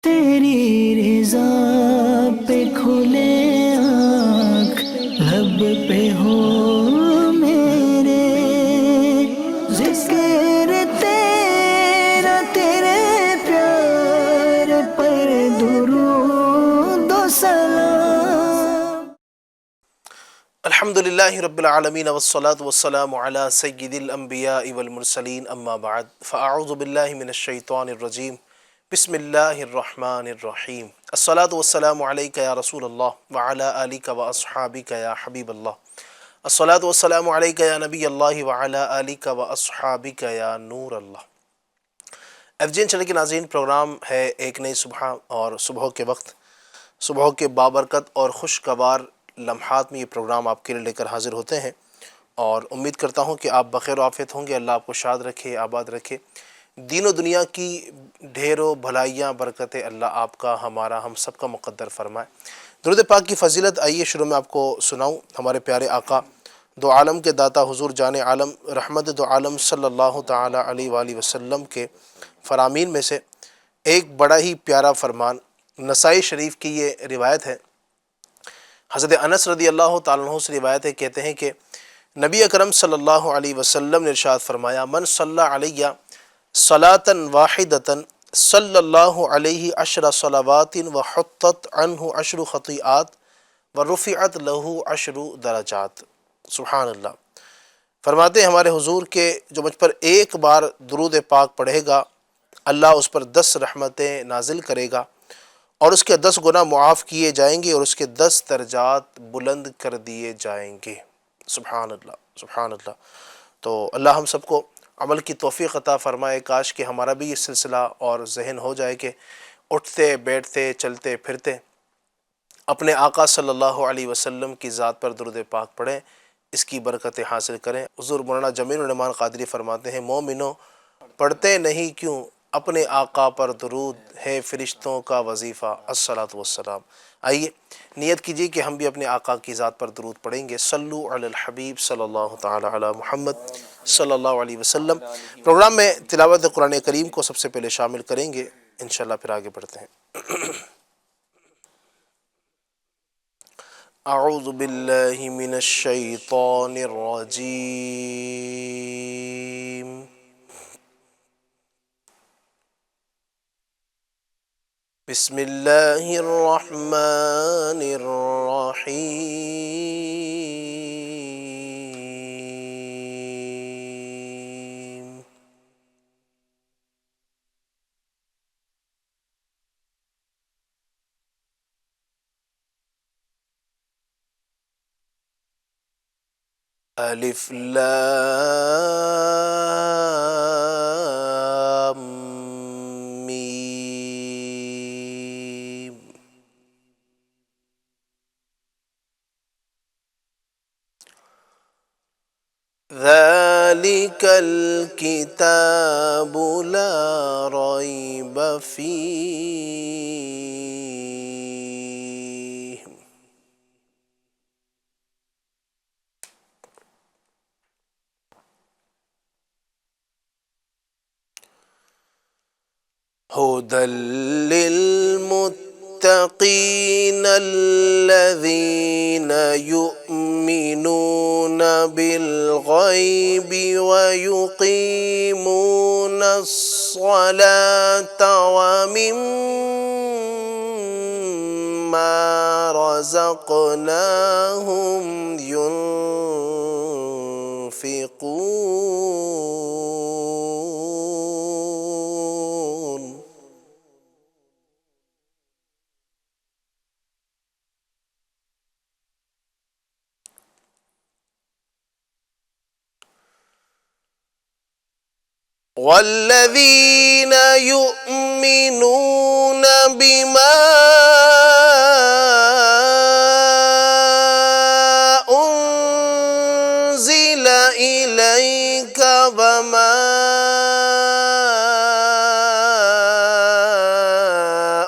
تیری رضا پہ کھلے آنکھ لب پہ ہو میرے، ذکر تیرا تیرے پیار پر درود و سلام۔ الحمد للہ رب العالمین والصلاة والسلام علی سید الانبیاء والمرسلین، اما بعد فاعوذ باللہ من الشیطان الرجیم، بسم اللہ الرحمن الرحیم۔ الصلاة والسلام علیکہ یا رسول اللہ وعلی آلکہ واصحابکہ یا حبیب اللہ۔ الصلاة والسلام علیکہ یا نبی اللہ وعلی آلکہ واصحابکہ یا نور اللہ۔ ایف جی این چینل کے ناظرین، پروگرام ہے ایک نئی صبح، اور صبح کے وقت، صبح کے بابرکت اور خوشگوار لمحات میں یہ پروگرام آپ کے لیے لے کر حاضر ہوتے ہیں، اور امید کرتا ہوں کہ آپ بخیر و عافیت ہوں گے۔ اللہ آپ کو شاد رکھے، آباد رکھے، دین و دنیا کی ڈھیروں بھلائیاں برکتیں اللہ آپ کا، ہمارا، ہم سب کا مقدر فرمائے۔ درود پاک کی فضیلت آئیے شروع میں آپ کو سناؤں۔ ہمارے پیارے آقا، دو عالم کے داتا، حضور جان عالم، رحمت دو عالم صلی اللہ تعالی علیہ وآلہ وسلم کے فرامین میں سے ایک بڑا ہی پیارا فرمان، نسائی شریف کی یہ روایت ہے۔ حضرت انس رضی اللہ تعالیٰ عنہ سے روایت ہے، کہتے ہیں کہ نبی اکرم صلی اللہ علیہ وسلم نے ارشاد فرمایا، من صلی علیہ صلاۃ واحدۃ صلی اللہ علیہ عشر صلوات وحطت عنہ عشر خطیئات ورفعت لہ عشر درجات۔ سبحان اللہ۔ فرماتے ہیں ہمارے حضور کہ جو مجھ پر ایک بار درود پاک پڑھے گا، اللہ اس پر 10 رحمتیں نازل کرے گا، اور اس کے 10 گناہ معاف کیے جائیں گے، اور اس کے 10 درجات بلند کر دیے جائیں گے۔ سبحان اللہ، سبحان اللہ۔ تو اللہ ہم سب کو عمل کی توفیق عطا فرمائے۔ کاش کہ ہمارا بھی یہ سلسلہ اور ذہن ہو جائے کہ اٹھتے بیٹھتے چلتے پھرتے اپنے آقا صلی اللہ علیہ وسلم کی ذات پر درود پاک پڑھیں، اس کی برکتیں حاصل کریں۔ حضور مولانا جمیل الرحمان قادری فرماتے ہیں، مومنو پڑھتے نہیں کیوں اپنے آقا پر درود، ہے فرشتوں کا وظیفہ الصلاۃ والسلام۔ آئیے نیت کیجیے کہ ہم بھی اپنے آقا کی ذات پر درود پڑھیں گے۔ صلو علی الحبیب صلی اللہ تعالی علی محمد صلی اللہ علیہ وسلم۔ پروگرام میں تلاوت قرآن کریم کو سب سے پہلے شامل کریں گے، انشاءاللہ پھر آگے بڑھتے ہیں۔ اعوذ باللہ من الشیطان الرجیم، بسم اللہ الرحمن الرحیم۔ الف لام میم۔ ذلك الكتاب لا ريب فيه هدى للمتقين الذين يؤمنون بالغيب ويقيمون الصلاة ومما رزقناهم ينفقون۔ والذین یؤمنون بما انزل الیک وما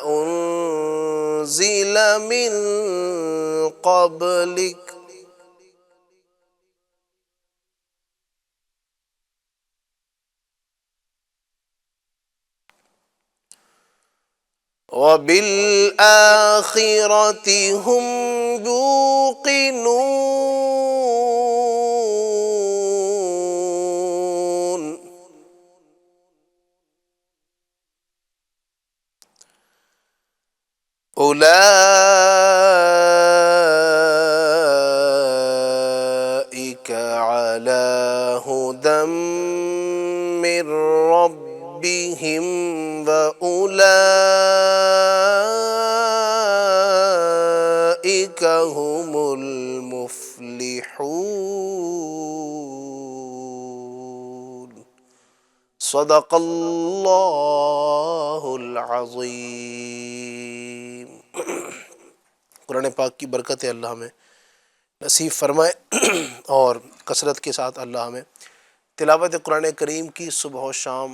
انزل من قبلک وبالآخرة هم يوقنون. أولئك على هدى من ربهم وأولئك هم المفلحون. صدق اللہ العظیم. قرآن پاک کی برکتیں اللہ ہمیں نصیب فرمائے اور کثرت کے ساتھ اللہ ہمیں تلاوت قرآن کریم کی صبح و شام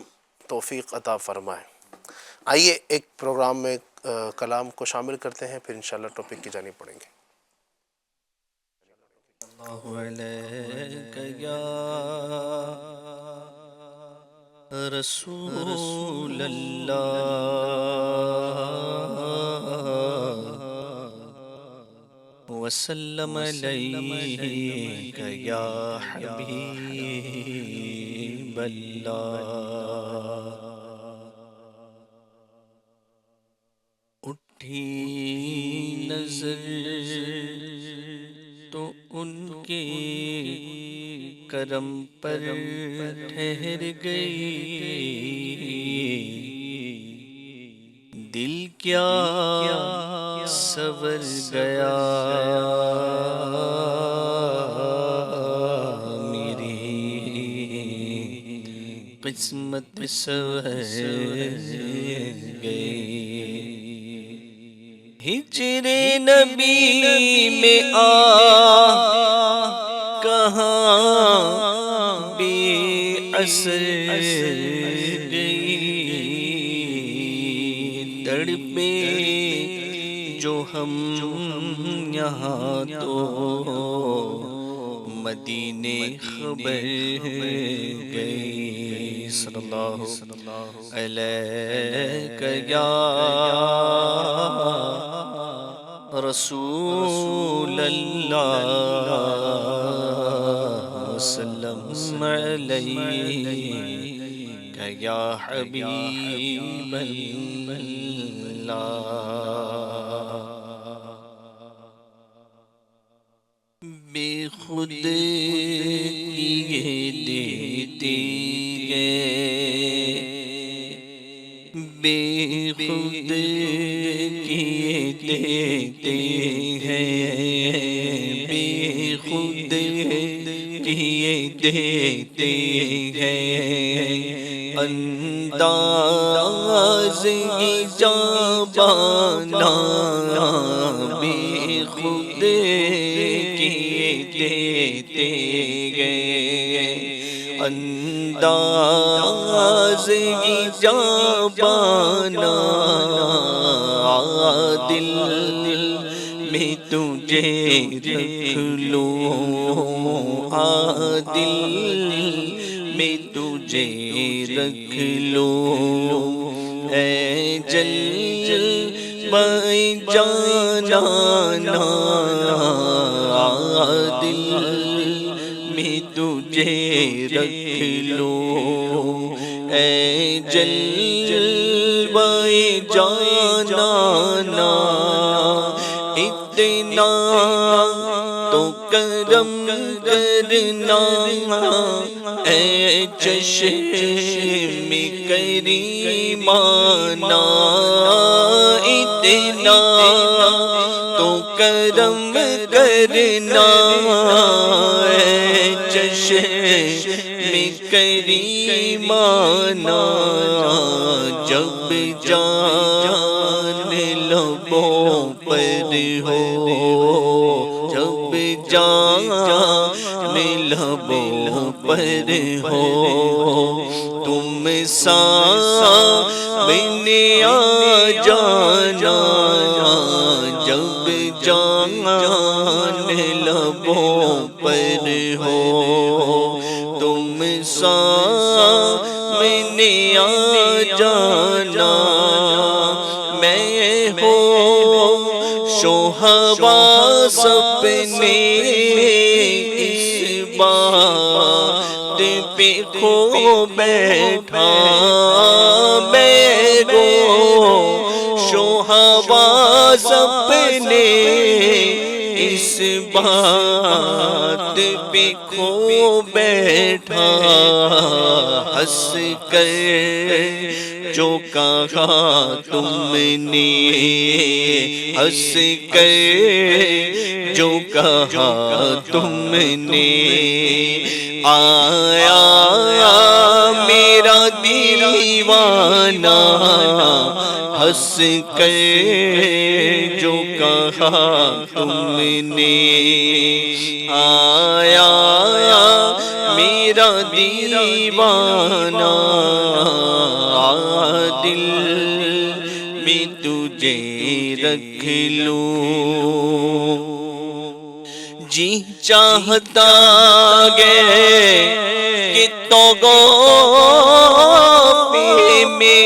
توفیق عطا فرمائے. آئیے ایک پروگرام میں کلام کو شامل کرتے ہیں، پھر انشاءاللہ ٹاپک کی جانب پڑھیں گے. اللہ علیک یا رسول اللہ وسلم علیک یا حبیب اللہ. اٹھی نظر تو ان کے کرم پر ٹھہر گئی، دل کیا سنور گیا میری قسمت سنور گئی. ہجر نبی میں کہاں بے اثر گئی، تڑپے جو ہم یہاں تو مدینے خبر گئی. صلی اللہ علیہ یا رسول اللہ وسلم علیک یا حبیب اللہ. بے خود کیے دیتے گئے، بے خود کیے دیتے ہیں، بے خود کیے دیتے ہیں، انداز ایجابانا بے خود کیے دیتے گئے، انداز ایجابانا دل میں تجھے رکھ لوں، دل میں تجھے رکھ لوں، اے جلوہ جانانا دل میں تجھے رکھ لوں، اے جلوہ جانانا اتنا تو کرم کرنا، اے چشم کریمانا اتنا تو کرم کرنا، اے چشم کریمانا. جب جان لبوں پر ہو، جب جان لبوں پر ہو، تم سامنے آ جانا، جب جان لبوں پر ہو، تم سامنے آ جانا. میں میں ہوش و حواس اپنے اس بات پہ کھو بیٹھا میں ہوش و حواس اپنے اس بات پہ کھو بیٹھا ہنس کر جو کہا تم نے ہنس کر جو کہا تم نے آیا میرا دیوانہ ہنس کر جو کہا تم نے آیا میرا دیوانہ دل میں تجھے رکھ لوں جی چاہتا گے کہ تو گو میں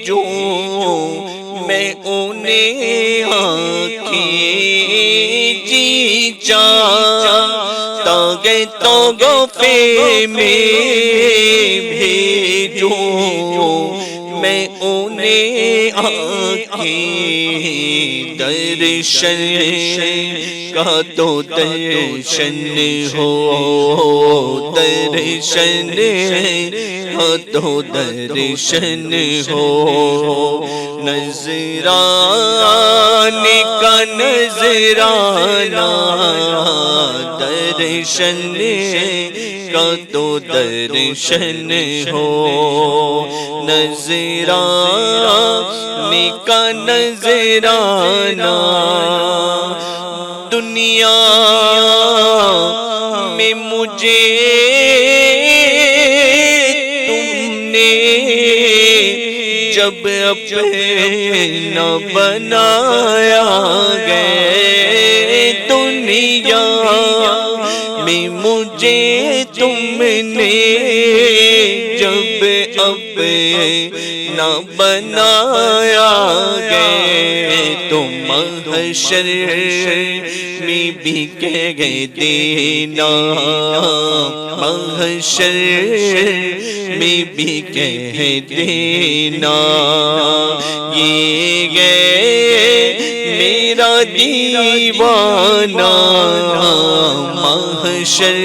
جو میں انہیں آنکھیں جی چاہتا گے تو گوفے میں بھیجو میں انہیں آنکھیں درشن کا تو درشن ہو درشن کا تو درشن ہو نظرانے کا نظرانہ درشن کا تو درشن ہو نظرانے کا نظرانہ دنیا میں مجھے تم نے جب اپنا بنایا گئے دنیا میں مجھے تم نے جب اپنا بنایا گئے تو محشر میں بھی کہہ دینا محشر میں بھی کہہ دینا یہ گئے میرا دیوانہ محشر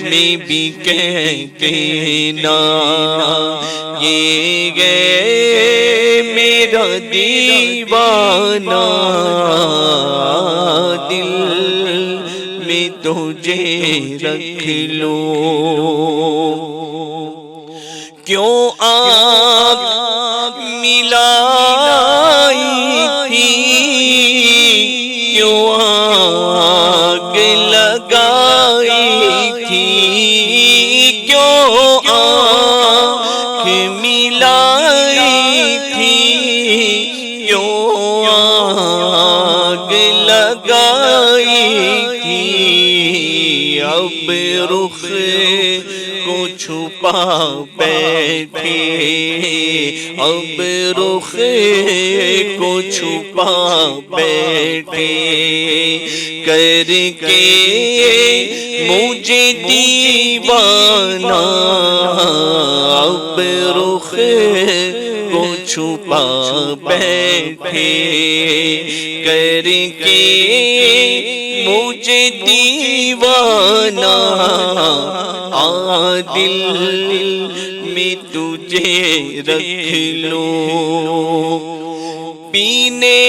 میں بھی کہہ دینا یہ گئے میرا دیوانہ دل میں تجھے رکھ لوں کیوں آگ ملائی تھی کیوں آگ لگائی تھی کیوں آگ ملائی تھی کیوں آگ لگائی تھی اب رخ کو چھپا بیٹھے اب رخ کو چھپا بیٹھے کر کے مجھے دیوانہ اب رخ کو چھپا بیٹھے کر کے مجھے دیوانہ دل میں تجھے رکھ لوں پینے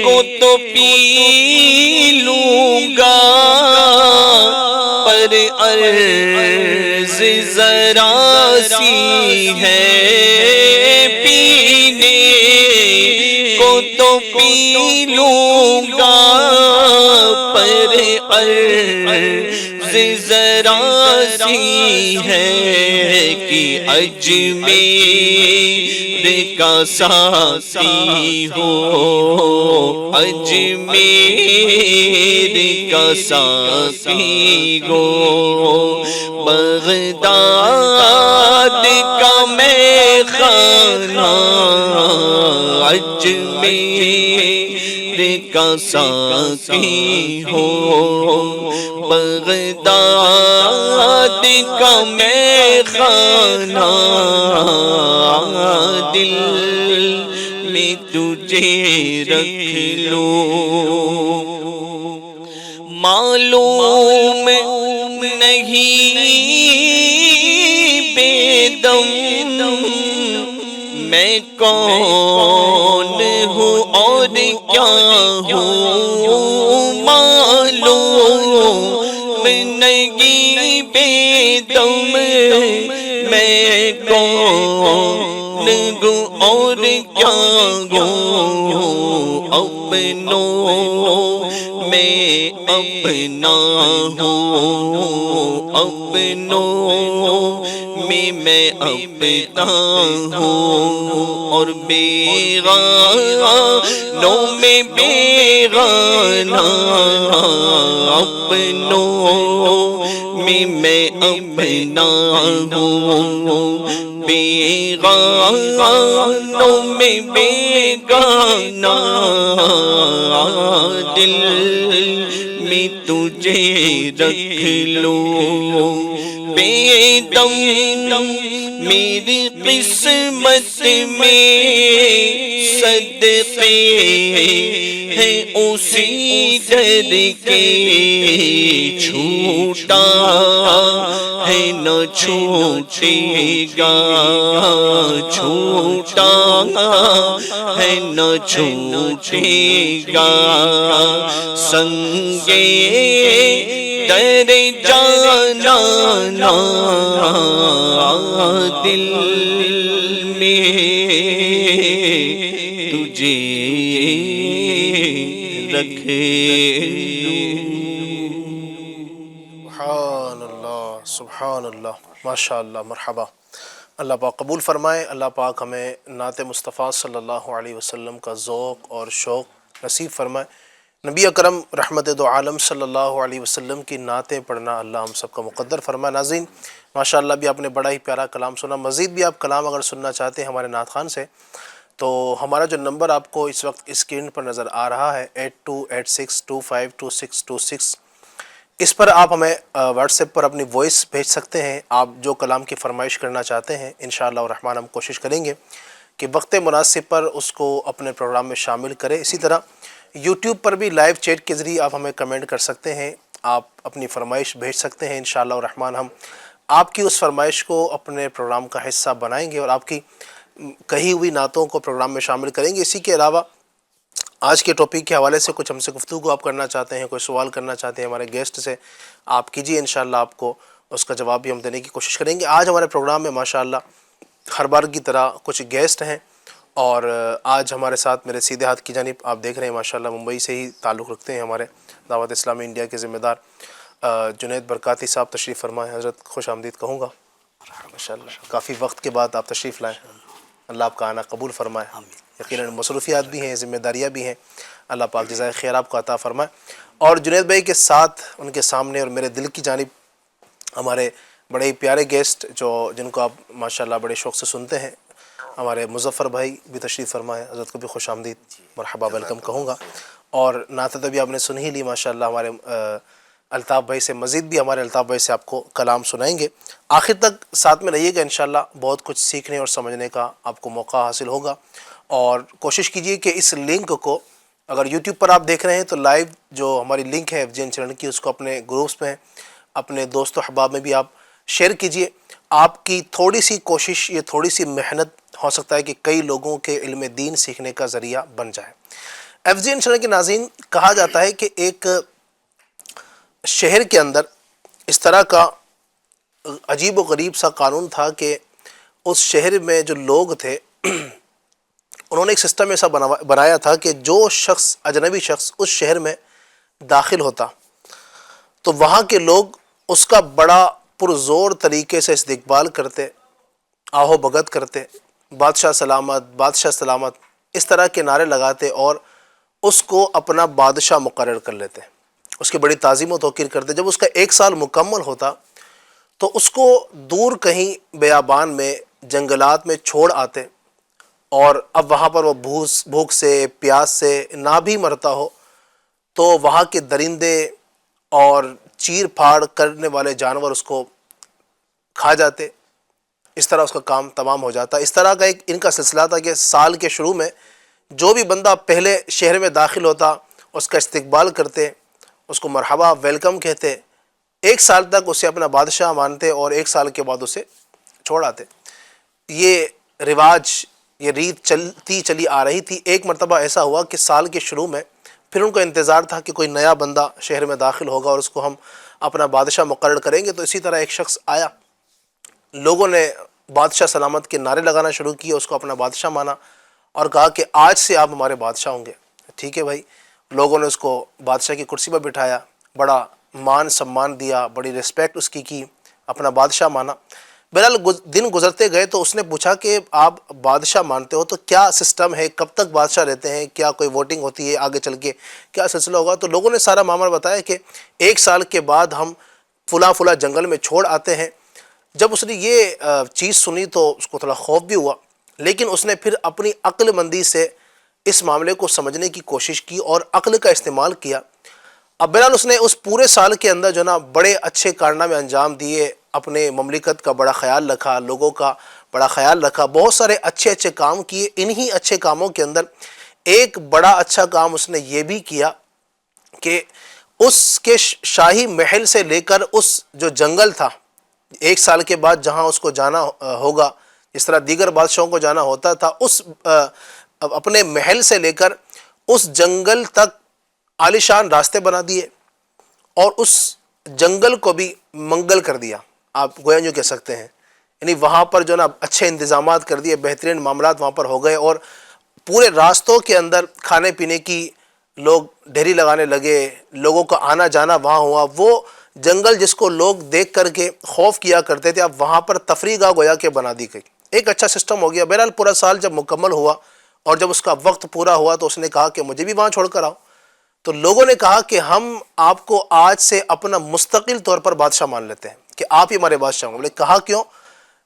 کو تو پی لوں گا پر عرض ذرا سی ہے پینے کو تو پی لوں گا پر عرض ذرا سی ہے کہ اجمیر کا ساتھی ہو اجمیر کا ساتھی ہو بغداد کا میں خانہ اجمیر کا ساقی ہو، بغداد کا میں خانہ دل میں تجھے رکھ لوں۔ معلوم نہیں بے دم میں کون ہوں اور کیا ہوں، معلوم نہیں بے دم میں کون ہوں اور کیا ہوں، اپنوں میں اپنا ہوں، اپنوں میں اپنا ہوں، اور بیگانوں میں بیگانہ، اپنوں میں اپنا ہوں، بیگانوں میں بیگانہ، دل میں تجھے رکھ لوں۔ بے دم میری قسمت میں صدقے ہیں اسی در کے، چھوٹا ہے نہ چھوٹے گا، چھوٹا ہے نہ چھوٹے گا، سنگے در جانا دل میں تجھے رکھے۔ سبحان اللہ، سبحان اللہ، ماشاء اللہ، مرحبا۔ اللہ پاک قبول فرمائے، اللہ پاک ہمیں نعت مصطفیٰ صلی اللہ علیہ وسلم کا ذوق اور شوق نصیب فرمائے۔ نبی اکرم رحمت دو عالم صلی اللہ علیہ وسلم کی نعتیں پڑھنا اللہ ہم سب کا مقدر فرمائے۔ ناظرین ماشاءاللہ بھی آپ نے بڑا ہی پیارا کلام سنا، مزید بھی آپ کلام اگر سننا چاہتے ہیں ہمارے نعت خوان سے تو ہمارا جو نمبر آپ کو اس وقت اسکرین پر نظر آ رہا ہے 8286252626، اس پر آپ ہمیں واٹس ایپ پر اپنی وائس بھیج سکتے ہیں۔ آپ جو کلام کی فرمائش کرنا چاہتے ہیں انشاءاللہ الرحمن ہم کوشش کریں گے کہ وقت مناسب پر اس کو اپنے پروگرام میں شامل کریں۔ اسی طرح یوٹیوب پر بھی لائیو چیٹ کے ذریعے آپ ہمیں کمنٹ کر سکتے ہیں، آپ اپنی فرمائش بھیج سکتے ہیں۔ انشاءاللہ الرحمن ہم آپ کی اس فرمائش کو اپنے پروگرام کا حصہ بنائیں گے اور آپ کی کہی ہوئی نعتوں کو پروگرام میں شامل کریں گے۔ اسی کے علاوہ آج کے ٹاپک کے حوالے سے کچھ ہم سے گفتگو آپ کرنا چاہتے ہیں، کوئی سوال کرنا چاہتے ہیں ہمارے گیسٹ سے، آپ کیجیے، انشاءاللہ آپ کو اس کا جواب بھی ہم دینے کی کوشش کریں گے۔ آج ہمارے پروگرام میں ماشاءاللہ ہر بار کی طرح کچھ گیسٹ ہیں، اور آج ہمارے ساتھ میرے سیدھے ہاتھ کی جانب آپ دیکھ رہے ہیں ماشاءاللہ ممبئی سے ہی تعلق رکھتے ہیں ہمارے دعوت اسلامی انڈیا کے ذمہ دار جنید برکاتی صاحب تشریف فرمائے۔ حضرت خوش آمدید کہوں گا، ماشاءاللہ کافی وقت کے بعد آپ تشریف لائیں، اللہ آپ کا آنا قبول فرمائے۔ یقیناً مصروفیات بھی ہیں، ذمہ داریاں بھی ہیں، اللہ پاک جزائے خیر آپ کو عطا فرمائے۔ اور جنید بھائی کے ساتھ ان کے سامنے اور میرے دل کی جانب ہمارے بڑے ہی پیارے گیسٹ جن کو آپ ماشاءاللہ بڑے شوق سے سنتے ہیں، ہمارے مظفر بھائی بھی تشریف فرمائے، حضرت کو بھی خوش آمدید مرحبا ویلکم کہوں گا۔ اور نعت بھی آپ نے سن ہی لی ماشاءاللہ ہمارے الطاف بھائی سے، مزید بھی ہمارے الطاف بھائی سے آپ کو کلام سنائیں گے۔ آخر تک ساتھ میں رہیے گا، انشاءاللہ بہت کچھ سیکھنے اور سمجھنے کا آپ کو موقع حاصل ہوگا۔ اور کوشش کیجیے کہ اس لنک کو اگر یوٹیوب پر آپ دیکھ رہے ہیں تو لائیو جو ہماری لنک ہے FGN چینل کی، اس کو اپنے گروپس میں اپنے دوست و احباب میں بھی آپ شیئر کیجیے۔ آپ کی تھوڑی سی کوشش، یہ تھوڑی سی محنت ہو سکتا ہے کہ کئی لوگوں کے علم دین سیکھنے کا ذریعہ بن جائے۔ FGN چینل کے ناظرین، کہا جاتا ہے کہ ایک شہر کے اندر اس طرح کا عجیب و غریب سا قانون تھا کہ اس شہر میں جو لوگ تھے انہوں نے ایک سسٹم ایسا بنایا تھا کہ جو شخص اجنبی شخص اس شہر میں داخل ہوتا تو وہاں کے لوگ اس کا بڑا پرزور طریقے سے استقبال کرتے، آہو بھگت کرتے، بادشاہ سلامت، بادشاہ سلامت، اس طرح کے نعرے لگاتے اور اس کو اپنا بادشاہ مقرر کر لیتے، اس کی بڑی تعظیم و توقیر کرتے۔ جب اس کا 1 سال مکمل ہوتا تو اس کو دور کہیں بیابان میں جنگلات میں چھوڑ آتے اور اب وہاں پر وہ بھوک سے پیاس سے نہ بھی مرتا ہو تو وہاں کے درندے اور چیر پھاڑ کرنے والے جانور اس کو کھا جاتے، اس طرح اس کا کام تمام ہو جاتا۔ اس طرح کا ایک ان کا سلسلہ تھا کہ سال کے شروع میں جو بھی بندہ پہلے شہر میں داخل ہوتا اس کا استقبال کرتے، اس کو مرحبا ویلکم کہتے، 1 سال تک اسے اپنا بادشاہ مانتے اور 1 سال کے بعد اسے چھوڑ آتے۔ یہ رواج، یہ ریت چلتی چلی آ رہی تھی۔ ایک مرتبہ ایسا ہوا کہ سال کے شروع میں پھر ان کو انتظار تھا کہ کوئی نیا بندہ شہر میں داخل ہوگا اور اس کو ہم اپنا بادشاہ مقرر کریں گے، تو اسی طرح ایک شخص آیا، لوگوں نے بادشاہ سلامت کے نعرے لگانا شروع کیے، اس کو اپنا بادشاہ مانا اور کہا کہ آج سے آپ ہمارے بادشاہ ہوں گے۔ ٹھیک ہے بھائی، لوگوں نے اس کو بادشاہ کی کرسی پر بٹھایا، بڑا مان سمان دیا، بڑی ریسپیکٹ اس کی، اپنا بادشاہ مانا۔ بہرحال دن گزرتے گئے تو اس نے پوچھا کہ آپ بادشاہ مانتے ہو تو کیا سسٹم ہے، کب تک بادشاہ رہتے ہیں، کیا کوئی ووٹنگ ہوتی ہے آگے چل کے، کیا سلسلہ ہوگا؟ تو لوگوں نے سارا معاملہ بتایا کہ 1 سال کے بعد ہم فلاں جنگل میں چھوڑ آتے ہیں۔ جب اس نے یہ چیز سنی تو اس کو تھوڑا خوف بھی ہوا، لیکن اس نے پھر اپنی عقل مندی سے اس معاملے کو سمجھنے کی کوشش کی اور عقل کا استعمال کیا۔ اب بہرحال اس نے اس پورے سال کے اندر جو نا بڑے اچھے کارنامے انجام دیے، اپنے مملکت کا بڑا خیال رکھا، لوگوں کا بڑا خیال رکھا، بہت سارے اچھے کام کیے۔ انہی اچھے کاموں کے اندر ایک بڑا اچھا کام اس نے یہ بھی کیا کہ اس کے شاہی محل سے لے کر اس جو جنگل تھا 1 سال کے بعد جہاں اس کو جانا ہوگا، جس طرح دیگر بادشاہوں کو جانا ہوتا تھا، اس اپنے محل سے لے کر اس جنگل تک عالیشان راستے بنا دیے اور اس جنگل کو بھی منگل کر دیا، آپ گویا یوں کہہ سکتے ہیں۔ یعنی وہاں پر جو نا اچھے انتظامات کر دیے، بہترین معاملات وہاں پر ہو گئے اور پورے راستوں کے اندر کھانے پینے کی لوگ ڈھیری لگانے لگے، لوگوں کا آنا جانا وہاں ہوا۔ وہ جنگل جس کو لوگ دیکھ کر کے خوف کیا کرتے تھے، اب وہاں پر تفریح گاہ گویا کہ بنا دی گئی، ایک اچھا سسٹم ہو گیا۔ بہرحال پورا سال جب مکمل ہوا اور جب اس کا وقت پورا ہوا تو اس نے کہا کہ مجھے بھی وہاں چھوڑ کر آؤ۔ تو لوگوں نے کہا کہ ہم آپ کو آج سے اپنا مستقل طور پر بادشاہ مان لیتے ہیں کہ آپ ہی ہمارے بادشاہ ہوں گے۔ کہا کیوں؟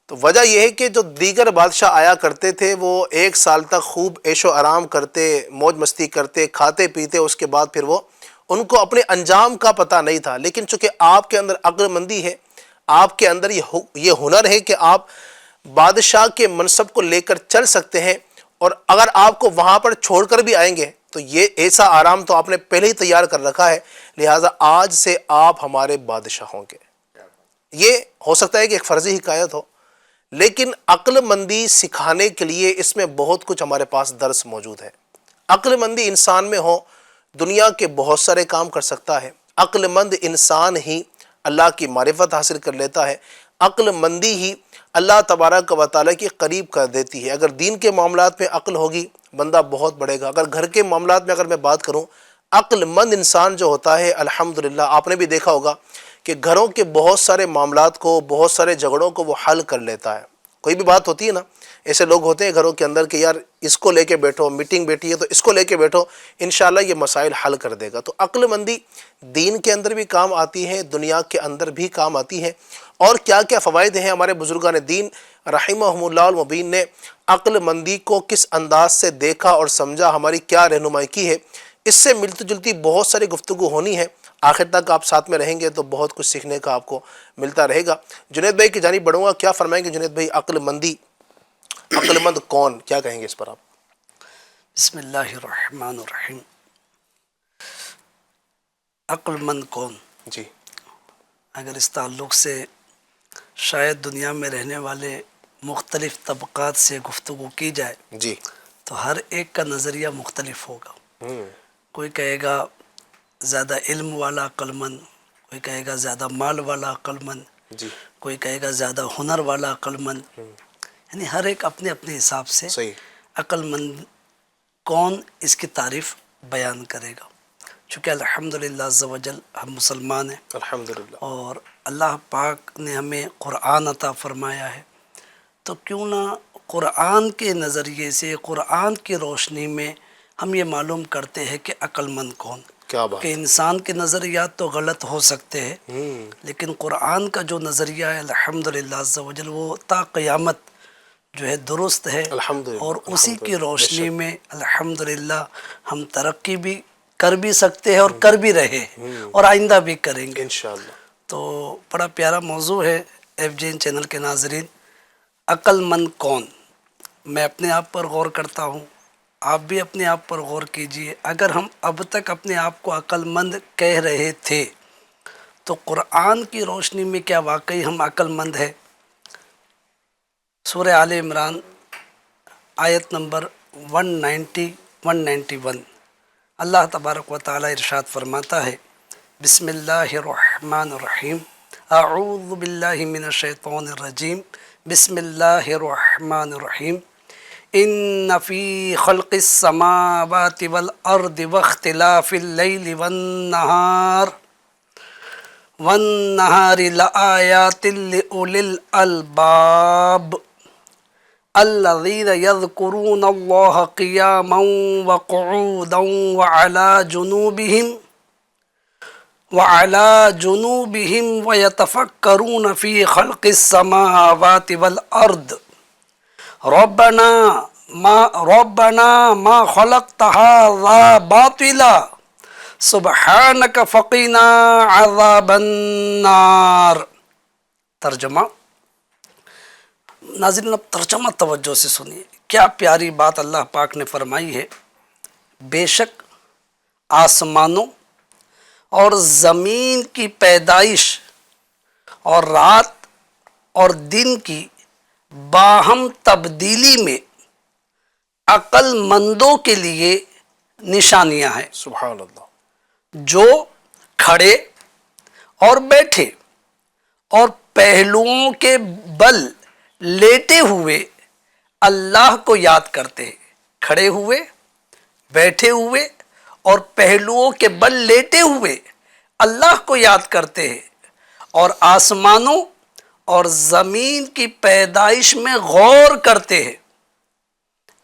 تو وجہ یہ ہے کہ جو دیگر بادشاہ آیا کرتے تھے وہ 1 سال تک خوب عیش و آرام کرتے، موج مستی کرتے، کھاتے پیتے، اس کے بعد پھر وہ ان کو اپنے انجام کا پتہ نہیں تھا۔ لیکن چونکہ آپ کے اندر عقل مندی ہے، آپ کے اندر یہ ہنر ہے کہ آپ بادشاہ کے منصب کو لے کر چل سکتے ہیں، اور اگر آپ کو وہاں پر چھوڑ کر بھی آئیں گے تو یہ ایسا آرام تو آپ نے پہلے ہی تیار کر رکھا ہے، لہٰذا آج سے آپ ہمارے بادشاہ ہوں گے۔ یہ ہو سکتا ہے کہ ایک فرضی حکایت ہو، لیکن عقل مندی سکھانے کے لیے اس میں بہت کچھ ہمارے پاس درس موجود ہے۔ عقل مندی انسان میں ہو، دنیا کے بہت سارے کام کر سکتا ہے۔ عقل مند انسان ہی اللہ کی معرفت حاصل کر لیتا ہے، عقل مندی ہی اللہ تبارک و تعالیٰ کے قریب کر دیتی ہے۔ اگر دین کے معاملات میں عقل ہوگی بندہ بہت بڑھے گا۔ اگر گھر کے معاملات میں اگر میں بات کروں، عقل مند انسان جو ہوتا ہے الحمدللہ، آپ نے بھی دیکھا ہوگا کہ گھروں کے بہت سارے معاملات کو، بہت سارے جھگڑوں کو وہ حل کر لیتا ہے۔ کوئی بھی بات ہوتی ہے نا، ایسے لوگ ہوتے ہیں گھروں کے اندر کہ یار اس کو لے کے بیٹھو، میٹنگ بیٹھی ہے تو اس کو لے کے بیٹھو، انشاءاللہ یہ مسائل حل کر دے گا۔ تو عقل مندی دین کے اندر بھی کام آتی ہے، دنیا کے اندر بھی کام آتی ہے۔ اور کیا کیا فوائد ہیں، ہمارے بزرگان دین رحمہم اللہ المبین نے عقل مندی کو کس انداز سے دیکھا اور سمجھا، ہماری کیا رہنمائی کی ہے، اس سے ملتی جلتی بہت ساری گفتگو ہونی ہے۔ آخر تک آپ ساتھ میں رہیں گے تو بہت کچھ سیکھنے کا آپ کو ملتا رہے گا۔ جنید بھائی کی جانب بڑھوں گا، کیا فرمائیں گے جنید بھائی؟ عقل مند کون، کیا کہیں گے اس پر آپ؟ بسم اللہ الرحمن الرحیم۔ عقل مند کون؟ جی، اگر اس تعلق سے شاید دنیا میں رہنے والے مختلف طبقات سے گفتگو کی جائے جی، تو ہر ایک کا نظریہ مختلف ہوگا۔ کوئی کہے گا زیادہ علم والا عقل مند، کوئی کہے گا زیادہ مال والا عقل مند، جی، کوئی کہے گا زیادہ ہنر والا عقل مند، یعنی ہر ایک اپنے اپنے حساب سے صحیح۔ عقل مند کون اس کی تعریف بیان کرے گا۔ چونکہ الحمدللہ عز و جل ہم مسلمان ہیں الحمدللہ۔ اور اللہ پاک نے ہمیں قرآن عطا فرمایا ہے، تو کیوں نہ قرآن کے نظریے سے، قرآن کی روشنی میں ہم یہ معلوم کرتے ہیں کہ عقل مند کون۔ کیا بات کہ انسان کے نظریات تو غلط ہو سکتے ہیں، لیکن قرآن کا جو نظریہ ہے الحمدللہ عز و جل وہ تا قیامت جو ہے درست ہے، الحمدللہ، اور اسی کی الحمدللہ، روشنی میں الحمدللہ ہم ترقی بھی کر بھی سکتے ہیں اور کر بھی رہے ہیں اور آئندہ بھی کریں گے۔ انشاءاللہ۔ تو بڑا پیارا موضوع ہے ایف جے این چینل کے ناظرین، عقل مند کون؟ میں اپنے آپ پر غور کرتا ہوں، آپ بھی اپنے آپ پر غور کیجئے۔ اگر ہم اب تک اپنے آپ کو عقل مند کہہ رہے تھے تو قرآن کی روشنی میں کیا واقعی ہم عقل مند ہیں؟ سورہ آل عمران آیت نمبر 191 اللہ تبارک و تعالی ارشاد فرماتا ہے، بسم اللہ الرحمن الرحیم، اعوذ باللہ من الشیطان الرجیم، بسم اللہ الرحمن الرحیم، ان فی خلق السماوات والارض واختلاف اللیل والنہار لآیات لأولی الالباب الذین یذکرون اللہ قیاما وقعودا وعلى جنوبهم ويتفكرون في خلق السماوات والأرض ربنا ما خلقت هذا باطلا سبحانك فقنا عذاب النار۔ ترجمہ، ناظرین اب ترجمہ توجہ سے سنیے، کیا پیاری بات اللہ پاک نے فرمائی ہے۔ بے شک آسمانوں اور زمین کی پیدائش اور رات اور دن کی باہم تبدیلی میں عقل مندوں کے لیے نشانیاں ہیں، سبحان اللہ۔ جو کھڑے اور بیٹھے اور پہلوؤں کے بل لیٹے ہوئے اللہ کو یاد کرتے ہیں، کھڑے ہوئے، بیٹھے ہوئے اور پہلوؤں کے بل لیٹے ہوئے اللہ کو یاد کرتے ہیں، اور آسمانوں اور زمین کی پیدائش میں غور کرتے ہیں۔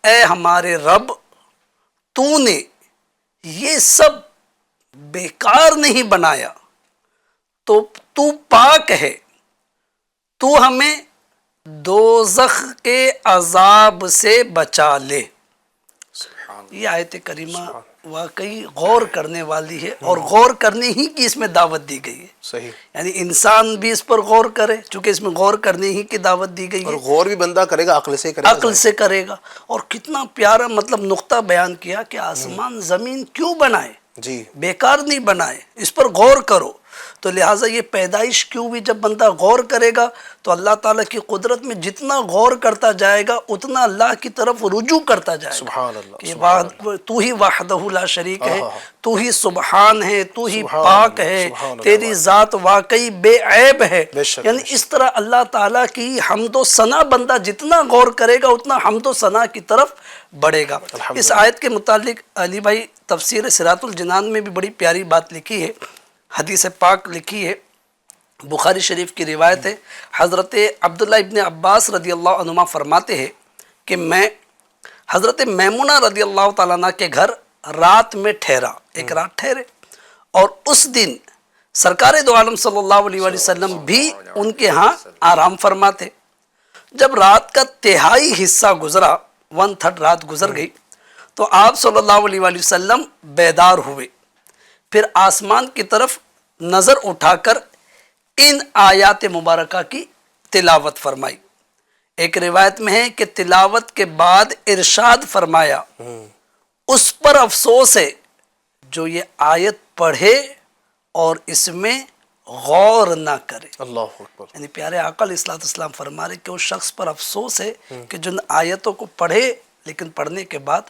اے ہمارے رب، تو نے یہ سب بیکار نہیں بنایا، تو پاک ہے، تو ہمیں دوزخ کے عذاب سے بچا لے۔ یہ آیت کریمہ واقعی غور کرنے والی ہے، اور غور کرنے ہی کی اس میں دعوت دی گئی ہے۔ صحیح، یعنی انسان بھی اس پر غور کرے، چونکہ اس میں غور کرنے ہی کی دعوت دی گئی اور ہے، غور بھی بندہ کرے گا، عقل سے کرے گا، عقل سے کرے گا۔ اور کتنا پیارا مطلب نقطہ بیان کیا کہ آسمان زمین کیوں بنائے، جی، بیکار نہیں بنائے، اس پر غور کرو۔ تو لہٰذا یہ پیدائش کیوں بھی جب بندہ غور کرے گا تو اللہ تعالیٰ کی قدرت میں جتنا غور کرتا جائے گا اتنا اللہ کی طرف رجوع کرتا جائے گا سبحان اللہ، کہ سبحان اللہ۔ تو ہی وحدہ لا شریک ہے، تو ہی سبحان ہے، تو ہی پاک ہے، تیری ذات واقعی بے عیب ہے۔ بے شک، یعنی اس طرح اللہ تعالیٰ کی حمد و ثنا بندہ جتنا غور کرے گا اتنا حمد و ثنا کی طرف بڑھے گا۔ اس آیت کے متعلق علی بھائی تفسیر صراط الجنان میں بھی بڑی پیاری بات لکھی ہے، حدیث پاک لکھی ہے، بخاری شریف کی روایت ہے۔ حضرت عبداللہ ابن عباس رضی اللہ عنہما فرماتے ہیں کہ میں حضرت میمونہ رضی اللہ تعالیٰ عنہ کے گھر رات میں ٹھہرا، ایک رات ٹھہرے، اور اس دن سرکار دو عالم صلی اللہ علیہ وآلہ وسلم بھی ان کے ہاں آرام فرماتے۔ جب رات کا تہائی حصہ گزرا، 1/3 رات گزر گئی، تو آپ صلی اللہ علیہ وآلہ وسلم بیدار ہوئے، پھر آسمان کی طرف نظر اٹھا کر ان آیات مبارکہ کی تلاوت فرمائی۔ ایک روایت میں ہے کہ تلاوت کے بعد ارشاد فرمایا، اس پر افسوس ہے جو یہ آیت پڑھے اور اس میں غور نہ کرے۔ اللہ اکبر۔ یعنی پیارے آقا علیہ الصلوۃ والسلام فرما رہے کہ اس شخص پر افسوس ہے کہ جن آیتوں کو پڑھے لیکن پڑھنے کے بعد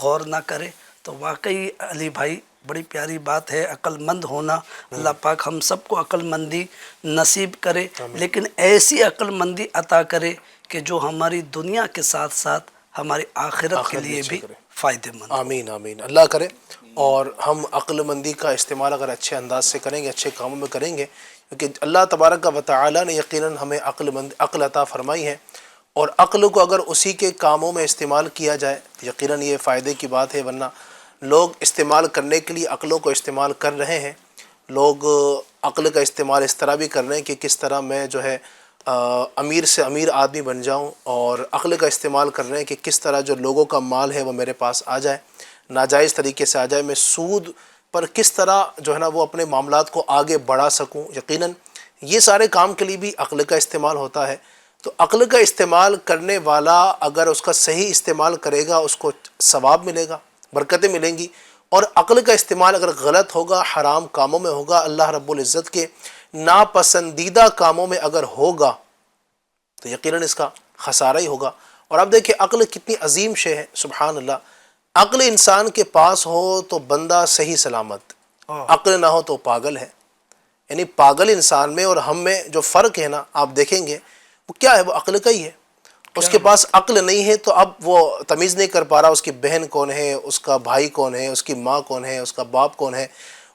غور نہ کرے۔ تو واقعی علی بھائی بڑی پیاری بات ہے عقل مند ہونا۔ اللہ پاک ہم سب کو عقل مندی نصیب کرے، لیکن ایسی عقل مندی عطا کرے کہ جو ہماری دنیا کے ساتھ ساتھ ہماری آخرت کے لیے بھی فائدہ مند۔ آمین آمین، اللہ کرے۔ اور ہم عقل مندی کا استعمال اگر اچھے انداز سے کریں گے، اچھے کاموں میں کریں گے، کیونکہ اللہ تبارک و تعالیٰ نے یقیناً ہمیں عقل عطا فرمائی ہے، اور عقل کو اگر اسی کے کاموں میں استعمال کیا جائے یقیناً یہ فائدے کی بات ہے۔ ورنہ لوگ استعمال کرنے کے لیے عقلوں کو استعمال کر رہے ہیں، لوگ عقل کا استعمال اس طرح بھی کر رہے ہیں کہ کس طرح میں جو ہے امیر سے امیر آدمی بن جاؤں اور عقل کا استعمال کر رہے ہیں کہ کس طرح جو لوگوں کا مال ہے وہ میرے پاس آ جائے، ناجائز طریقے سے آ جائے، میں سود پر کس طرح جو ہے نا وہ اپنے معاملات کو آگے بڑھا سکوں۔ یقیناً یہ سارے کام کے لیے بھی عقل کا استعمال ہوتا ہے۔ تو عقل کا استعمال کرنے والا اگر اس کا صحیح استعمال کرے گا اس کو ثواب ملے گا، برکتیں ملیں گی، اور عقل کا استعمال اگر غلط ہوگا، حرام کاموں میں ہوگا، اللہ رب العزت کے ناپسندیدہ کاموں میں اگر ہوگا تو یقیناً اس کا خسارہ ہی ہوگا۔ اور اب دیکھیں عقل کتنی عظیم شے ہے، سبحان اللہ۔ عقل انسان کے پاس ہو تو بندہ صحیح سلامت، عقل نہ ہو تو پاگل ہے۔ یعنی پاگل انسان میں اور ہم میں جو فرق ہے نا، آپ دیکھیں گے وہ کیا ہے، وہ عقل کا ہی ہے۔ اس کے پاس عقل نہیں ہے تو اب وہ تمیز نہیں کر پا رہا اس کی بہن کون ہے، اس کا بھائی کون ہے، اس کی ماں کون ہے، اس کا باپ کون ہے،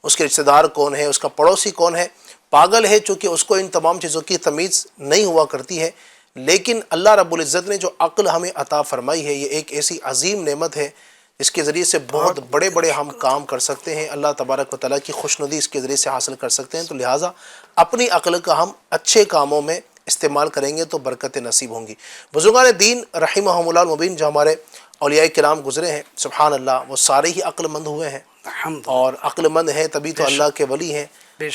اس کے رشتہ دار کون ہے، اس کا پڑوسی کون ہے۔ پاگل ہے چونکہ اس کو ان تمام چیزوں کی تمیز نہیں ہوا کرتی ہے۔ لیکن اللہ رب العزت نے جو عقل ہمیں عطا فرمائی ہے، یہ ایک ایسی عظیم نعمت ہے جس کے ذریعے سے بہت بڑے بڑے ہم کام کر سکتے ہیں، اللہ تبارک و تعالیٰ کی خوشنودی اس کے ذریعے سے حاصل کر سکتے ہیں۔ تو لہٰذا اپنی عقل کا ہم اچھے کاموں میں استعمال کریں گے تو برکتیں نصیب ہوں گی۔ بزرگان دین رحمہم اللہ المبین جو ہمارے اولیاء کرام گزرے ہیں، سبحان اللہ، وہ سارے ہی عقل مند ہوئے ہیں، اور عقل مند ہیں تبھی تو اللہ کے ولی ہیں۔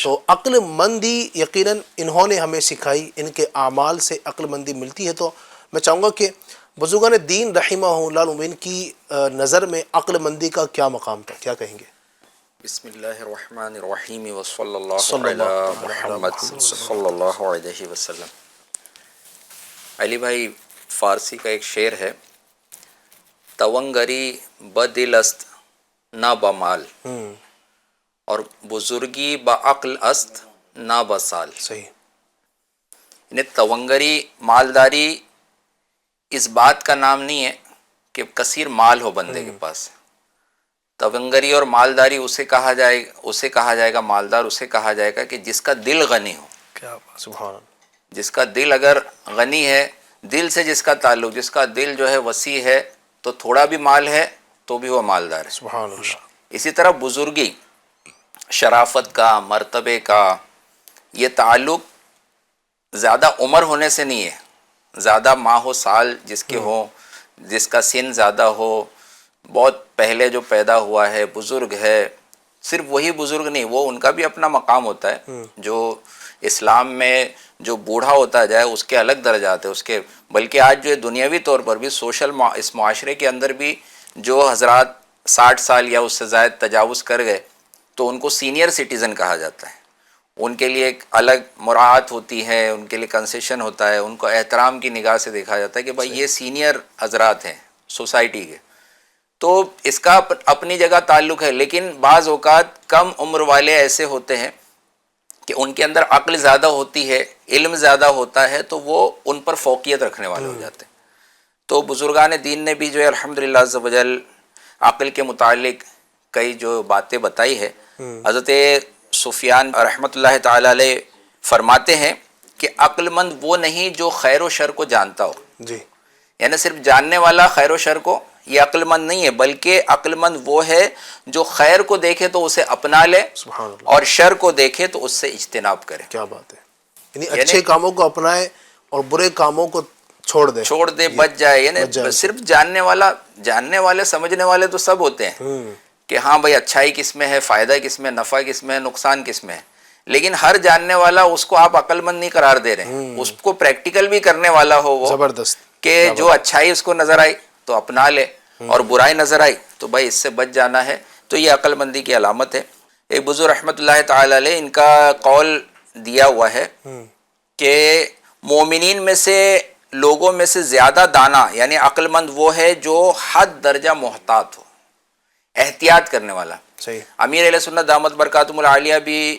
تو عقل مندی یقیناً انہوں نے ہمیں سکھائی، ان کے اعمال سے عقل مندی ملتی ہے۔ تو میں چاہوں گا کہ بزرگان دین رحمہ اللہ المبین کی نظر میں عقل مندی کا کیا مقام تھا، کیا کہیں گے؟ بسم اللہ الرحمن الرحیم وصلی اللہ علی محمد صلی اللہ علیہ وسلم۔ علی بھائی، فارسی کا ایک شعر ہے، تونگری بدل است نہ بمال، اور بزرگی بعقل است نہ بسال۔ صحیح۔ یعنی تونگری، مالداری اس بات کا نام نہیں ہے کہ کثیر مال ہو بندے کے پاس۔ تونگری اور مالداری اسے کہا جائے گا مالدار اسے کہا جائے گا کہ جس کا دل غنی ہو۔ کیا بات، سبحان اللہ۔ جس کا دل اگر غنی ہے، دل سے جس کا تعلق، جس کا دل جو ہے وسیع ہے، تو تھوڑا بھی مال ہے تو بھی وہ مالدار ہے۔ سبحان اللہ۔ اسی طرح بزرگی، شرافت کا، مرتبے کا، یہ تعلق زیادہ عمر ہونے سے نہیں ہے، زیادہ ماہ و سال جس کے ہوں، جس کا سن زیادہ ہو، بہت پہلے جو پیدا ہوا ہے، بزرگ ہے۔ صرف وہی بزرگ نہیں، وہ ان کا بھی اپنا مقام ہوتا ہے۔ جو اسلام میں جو بوڑھا ہوتا جائے اس کے الگ درجات ہیں، اس کے، بلکہ آج جو دنیاوی طور پر بھی اس معاشرے کے اندر بھی جو حضرات 60 سال یا اس سے زائد تجاوز کر گئے تو ان کو سینئر سٹیزن کہا جاتا ہے۔ ان کے لیے ایک الگ مراعات ہوتی ہے، ان کے لیے کنسیشن ہوتا ہے، ان کو احترام کی نگاہ سے دیکھا جاتا ہے کہ بھائی یہ سینئر حضرات ہیں سوسائٹی کے۔ تو اس کا اپنی جگہ تعلق ہے، لیکن بعض اوقات کم عمر والے ایسے ہوتے ہیں کہ ان کے اندر عقل زیادہ ہوتی ہے، علم زیادہ ہوتا ہے، تو وہ ان پر فوقیت رکھنے والے ہو جاتے ہیں۔ تو بزرگان دین نے بھی جو ہے الحمدللہ عز و جل عقل کے متعلق کئی جو باتیں بتائی ہے۔ حضرت سفیان رحمۃ اللہ تعالی علیہ فرماتے ہیں کہ عقل مند وہ نہیں جو خیر و شر کو جانتا ہو۔ جی۔ یعنی صرف جاننے والا خیر و شر کو، یہ عقل مند نہیں ہے، بلکہ عقل مند وہ ہے جو خیر کو دیکھے تو اسے اپنا لے، سبحان اللہ۔ اور شر کو دیکھے تو اس سے اجتناب کرے، کیا بات ہے، یعنی اچھے کاموں کو اپنائے اور برے کاموں کو چھوڑ دے، بچ جائے۔ یعنی بچ جائے۔ صرف جاننے والے سمجھنے والے تو سب ہوتے ہیں کہ ہاں بھائی اچھائی کس میں ہے، فائدہ کس میں، نفع کس میں، نقصان کس میں ہے، لیکن ہر جاننے والا اس کو آپ عقل مند نہیں قرار دے رہے ہیں۔ اس کو پریکٹیکل بھی کرنے والا ہو وہ، زبردست، کہ جو اچھائی اس کو نظر آئی تو اپنا لے، اور برائی نظر آئی تو بھائی اس سے بچ جانا ہے۔ تو یہ عقل مندی کی علامت ہے۔ ایک بزرگ رحمۃ اللہ تعالی علیہ، ان کا قول دیا ہوا ہے کہ مومنین میں سے، لوگوں میں سے زیادہ دانا یعنی عقل مند وہ ہے جو حد درجہ محتاط ہو، احتیاط کرنے والا۔ صحیح۔ امیر اہل سنت دامت برکاتہم العالیہ بھی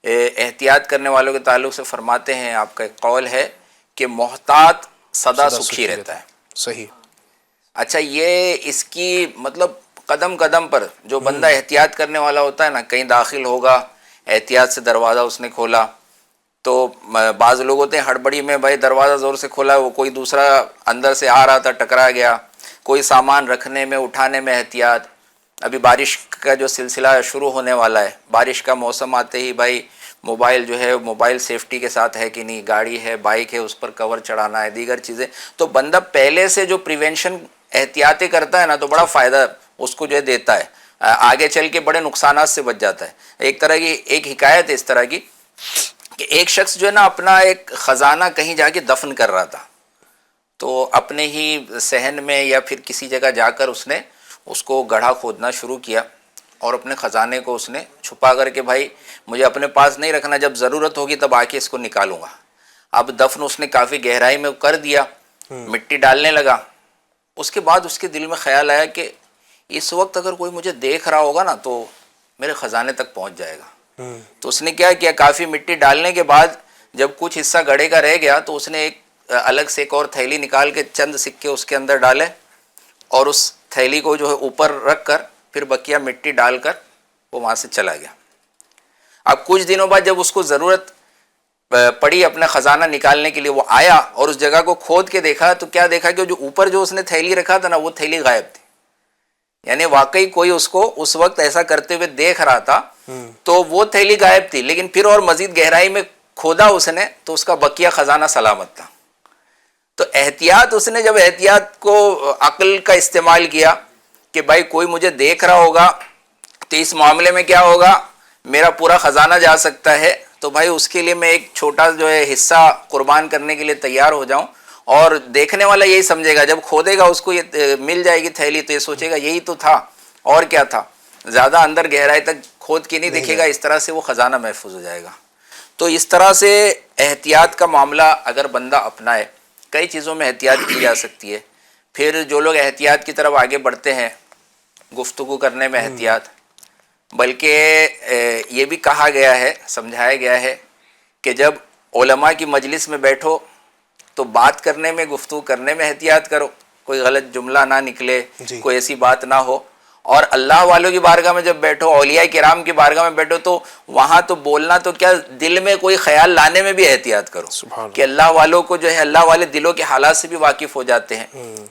احتیاط کرنے والوں کے تعلق سے فرماتے ہیں، آپ کا ایک قول ہے کہ محتاط سدا سکھی رہتا ہے۔ صحیح۔ اچھا، یہ اس کی مطلب قدم قدم پر جو بندہ احتیاط کرنے والا ہوتا ہے نا، کہیں داخل ہوگا، احتیاط سے دروازہ اس نے کھولا، تو بعض لوگ ہوتے ہیں ہڑبڑی میں، بھائی دروازہ زور سے کھولا، وہ کوئی دوسرا اندر سے آ رہا تھا ٹکرا گیا، کوئی سامان رکھنے میں اٹھانے میں احتیاط۔ ابھی بارش کا جو سلسلہ شروع ہونے والا ہے، بارش کا موسم آتے ہی بھائی موبائل جو ہے موبائل سیفٹی کے ساتھ ہے کہ نہیں، گاڑی ہے، بائک ہے، اس پر کور چڑھانا ہے، دیگر چیزیں. تو بندہ پہلے سے جو پریونشن احتیاطی کرتا ہے نا تو بڑا فائدہ اس کو جو ہے دیتا ہے، آگے چل کے بڑے نقصانات سے بچ جاتا ہے. ایک طرح کی ایک حکایت ہے اس طرح کی کہ ایک شخص جو ہے نا اپنا ایک خزانہ کہیں جا کے دفن کر رہا تھا، تو اپنے ہی صحن میں یا پھر کسی جگہ جا کر اس نے اس کو گڑھا کھودنا شروع کیا اور اپنے خزانے کو اس نے چھپا کر کے بھائی مجھے اپنے پاس نہیں رکھنا، جب ضرورت ہوگی تب آ کے اس کو نکالوں گا. اب دفن اس نے کافی گہرائی میں کر دیا، مٹی ڈالنے لگا. اس کے بعد اس کے دل میں خیال آیا کہ اس وقت اگر کوئی مجھے دیکھ رہا ہوگا نا تو میرے خزانے تک پہنچ جائے گا. تو اس نے کیا کیا، کافی مٹی ڈالنے کے بعد جب کچھ حصہ گڑھے کا رہ گیا تو اس نے ایک الگ سے ایک اور تھیلی نکال کے چند سکے اس کے اندر ڈالے اور اس تھیلی کو جو ہے اوپر رکھ کر پھر بقیہ مٹی ڈال کر وہ وہاں سے چلا گیا. اب کچھ دنوں بعد جب اس کو ضرورت پڑی اپنا خزانہ نکالنے کے لیے، وہ آیا اور اس جگہ کو کھود کے دیکھا تو کیا دیکھا کہ جو اوپر جو اس نے تھیلی رکھا تھا نا وہ تھیلی غائب تھی. یعنی واقعی کوئی اس کو اس وقت ایسا کرتے ہوئے دیکھ رہا تھا تو وہ تھیلی غائب تھی، لیکن پھر اور مزید گہرائی میں کھودا اس نے تو اس کا بقیہ خزانہ سلامت تھا. تو احتیاط اس نے جب احتیاط کو عقل کا استعمال کیا کہ بھائی کوئی مجھے دیکھ رہا ہوگا تو اس معاملے میں کیا ہوگا، میرا پورا خزانہ جا سکتا ہے، تو بھائی اس کے لیے میں ایک چھوٹا جو ہے حصہ قربان کرنے کے لیے تیار ہو جاؤں. اور دیکھنے والا یہی سمجھے گا، جب کھودے گا اس کو یہ مل جائے گی تھیلی تو یہ سوچے گا یہی تو تھا اور کیا تھا، زیادہ اندر گہرائی تک کھود کے نہیں دیکھے گا. اس طرح سے وہ خزانہ محفوظ ہو جائے گا. تو اس طرح سے احتیاط کا معاملہ اگر بندہ اپنائے، کئی چیزوں میں احتیاط کی جا سکتی ہے. پھر جو لوگ احتیاط کی طرف آگے بڑھتے ہیں، گفتگو کرنے میں احتیاط، بلکہ یہ بھی کہا گیا ہے، سمجھایا گیا ہے کہ جب علماء کی مجلس میں بیٹھو تو بات کرنے میں، گفتگو کرنے میں احتیاط کرو، کوئی غلط جملہ نہ نکلے، کوئی ایسی بات نہ ہو. اور اللہ والوں کی بارگاہ میں جب بیٹھو، اولیاء کرام کی بارگاہ میں بیٹھو تو وہاں تو بولنا تو کیا، دل میں کوئی خیال لانے میں بھی احتیاط کرو کہ اللہ والوں کو جو ہے، اللہ والے دلوں کے حالات سے بھی واقف ہو جاتے ہیں.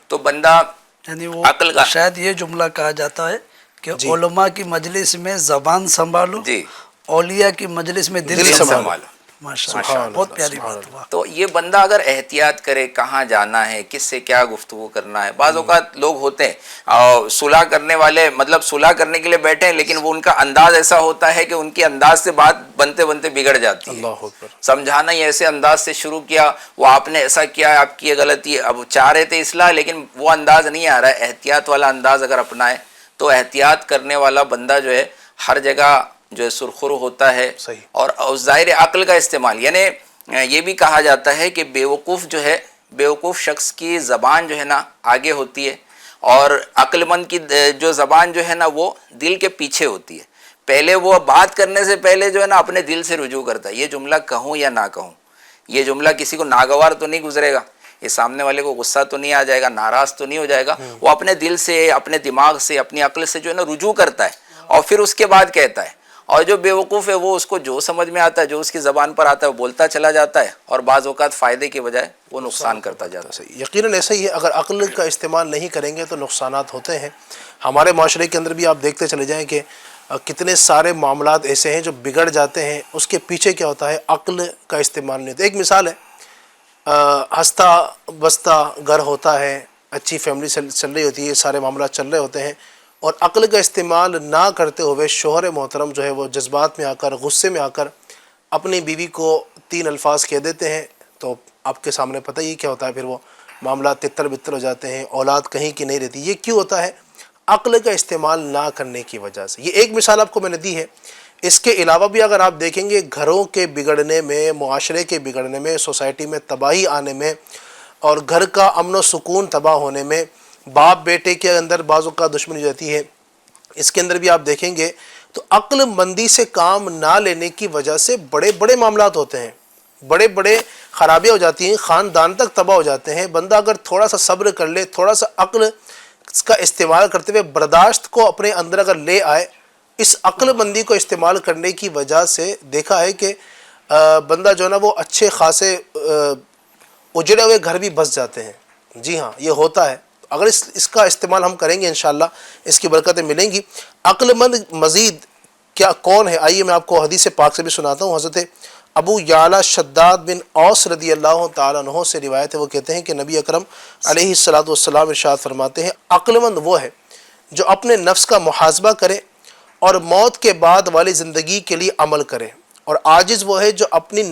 تو بندہ یعنی وہ عقل کا شاید یہ جملہ کہا جاتا ہے کہ علماء کی مجلس میں زبان سنبھالو، جی، اولیاء کی مجلس میں دل سنبھالو. ماشاءاللہ، بہت پیاری بات ہوا. تو یہ بندہ اگر احتیاط کرے، کہاں جانا ہے، کس سے کیا گفتگو کرنا ہے. بعض اوقات لوگ ہوتے ہیں صلح کرنے والے، مطلب صلح کرنے کے لیے بیٹھے ہیں لیکن وہ ان کا انداز ایسا ہوتا ہے کہ ان کے انداز سے بات بنتے بنتے بگڑ جاتی ہے. اللہ اکبر. سمجھانا ہی ایسے انداز سے شروع کیا، وہ آپ نے ایسا کیا، آپ کی یہ غلطی ہے. اب چاہ رہے تھے اصلاح لیکن وہ انداز نہیں آ رہا ہے. احتیاط والا انداز اگر اپنائے تو احتیاط کرنے والا بندہ جو ہے ہر جگہ جو ہے سرخرو ہوتا ہے. اور ظاہر عقل کا استعمال، یعنی یہ بھی کہا جاتا ہے کہ بیوقوف جو ہے، بیوقوف شخص کی زبان جو ہے نا آگے ہوتی ہے اور عقل مند کی جو زبان جو ہے نا وہ دل کے پیچھے ہوتی ہے. پہلے وہ بات کرنے سے پہلے جو ہے نا اپنے دل سے رجوع کرتا ہے، یہ جملہ کہوں یا نہ کہوں، یہ جملہ کسی کو ناگوار تو نہیں گزرے گا، یہ سامنے والے کو غصہ تو نہیں آ جائے گا، ناراض تو نہیں ہو جائے گا. وہ اپنے دل سے، اپنے دماغ سے، اپنی عقل سے جو ہے نا رجوع کرتا ہے اور پھر اس کے بعد کہتا ہے. اور جو بیوقوف ہے وہ اس کو جو سمجھ میں آتا ہے، جو اس کی زبان پر آتا ہے وہ بولتا چلا جاتا ہے اور بعض اوقات فائدے کے بجائے وہ نقصان کرتا جاتا ہے. یقیناً ایسا ہی ہے. اگر عقل کا استعمال نہیں کریں گے تو نقصانات ہوتے ہیں. ہمارے معاشرے کے اندر بھی آپ دیکھتے چلے جائیں کہ کتنے سارے معاملات ایسے ہیں جو بگڑ جاتے ہیں، اس کے پیچھے کیا ہوتا ہے، عقل کا استعمال نہیں ہوتا. ایک مثال ہے، ہنستا بستا گھر ہوتا ہے، اچھی فیملی چل رہی ہوتی ہے، سارے معاملات چل رہے ہوتے ہیں اور عقل کا استعمال نہ کرتے ہوئے شوہر محترم جو ہے وہ جذبات میں آ کر، غصے میں آ کر اپنی بیوی کو 3 الفاظ کہہ دیتے ہیں تو آپ کے سامنے پتہ ہی کیا ہوتا ہے، پھر وہ معاملات تتر بتر ہو جاتے ہیں، اولاد کہیں کی نہیں رہتی. یہ کیوں ہوتا ہے؟ عقل کا استعمال نہ کرنے کی وجہ سے. یہ ایک مثال آپ کو میں نے دی ہے. اس کے علاوہ بھی اگر آپ دیکھیں گے گھروں کے بگڑنے میں، معاشرے کے بگڑنے میں، سوسائٹی میں تباہی آنے میں اور گھر کا امن و سکون تباہ ہونے میں، باپ بیٹے کے اندر بعض اوقات دشمنی ہو جاتی ہے، اس کے اندر بھی آپ دیکھیں گے تو عقل مندی سے کام نہ لینے کی وجہ سے بڑے بڑے معاملات ہوتے ہیں، بڑے بڑے خرابیاں ہو جاتی ہیں، خاندان تک تباہ ہو جاتے ہیں. بندہ اگر تھوڑا سا صبر کر لے، تھوڑا سا عقل کا استعمال کرتے ہوئے برداشت کو اپنے اندر اگر لے آئے، اس عقل مندی کو استعمال کرنے کی وجہ سے دیکھا ہے کہ بندہ جو ہے نا وہ اچھے خاصے اجڑے ہوئے گھر بھی بس جاتے ہیں. جی ہاں، یہ ہوتا ہے. اگر اس کا استعمال ہم کریں گے انشاءاللہ اس کی برکتیں ملیں گی. عقل مند مزید کیا کون ہے؟ آئیے میں آپ کو حدیث پاک سے بھی سناتا ہوں. حضرت ابو یعلا شداد بن اوس رضی اللہ تعالیٰ عنہ سے روایت ہے. وہ کہتے ہیں کہ نبی اکرم علیہ الصلوۃ والسلام ارشاد فرماتے ہیں عقل مند وہ ہے جو اپنے نفس کا محاسبہ کرے اور موت کے بعد والی زندگی کے لیے عمل کرے، اور عاجز وہ ہے جو اپنی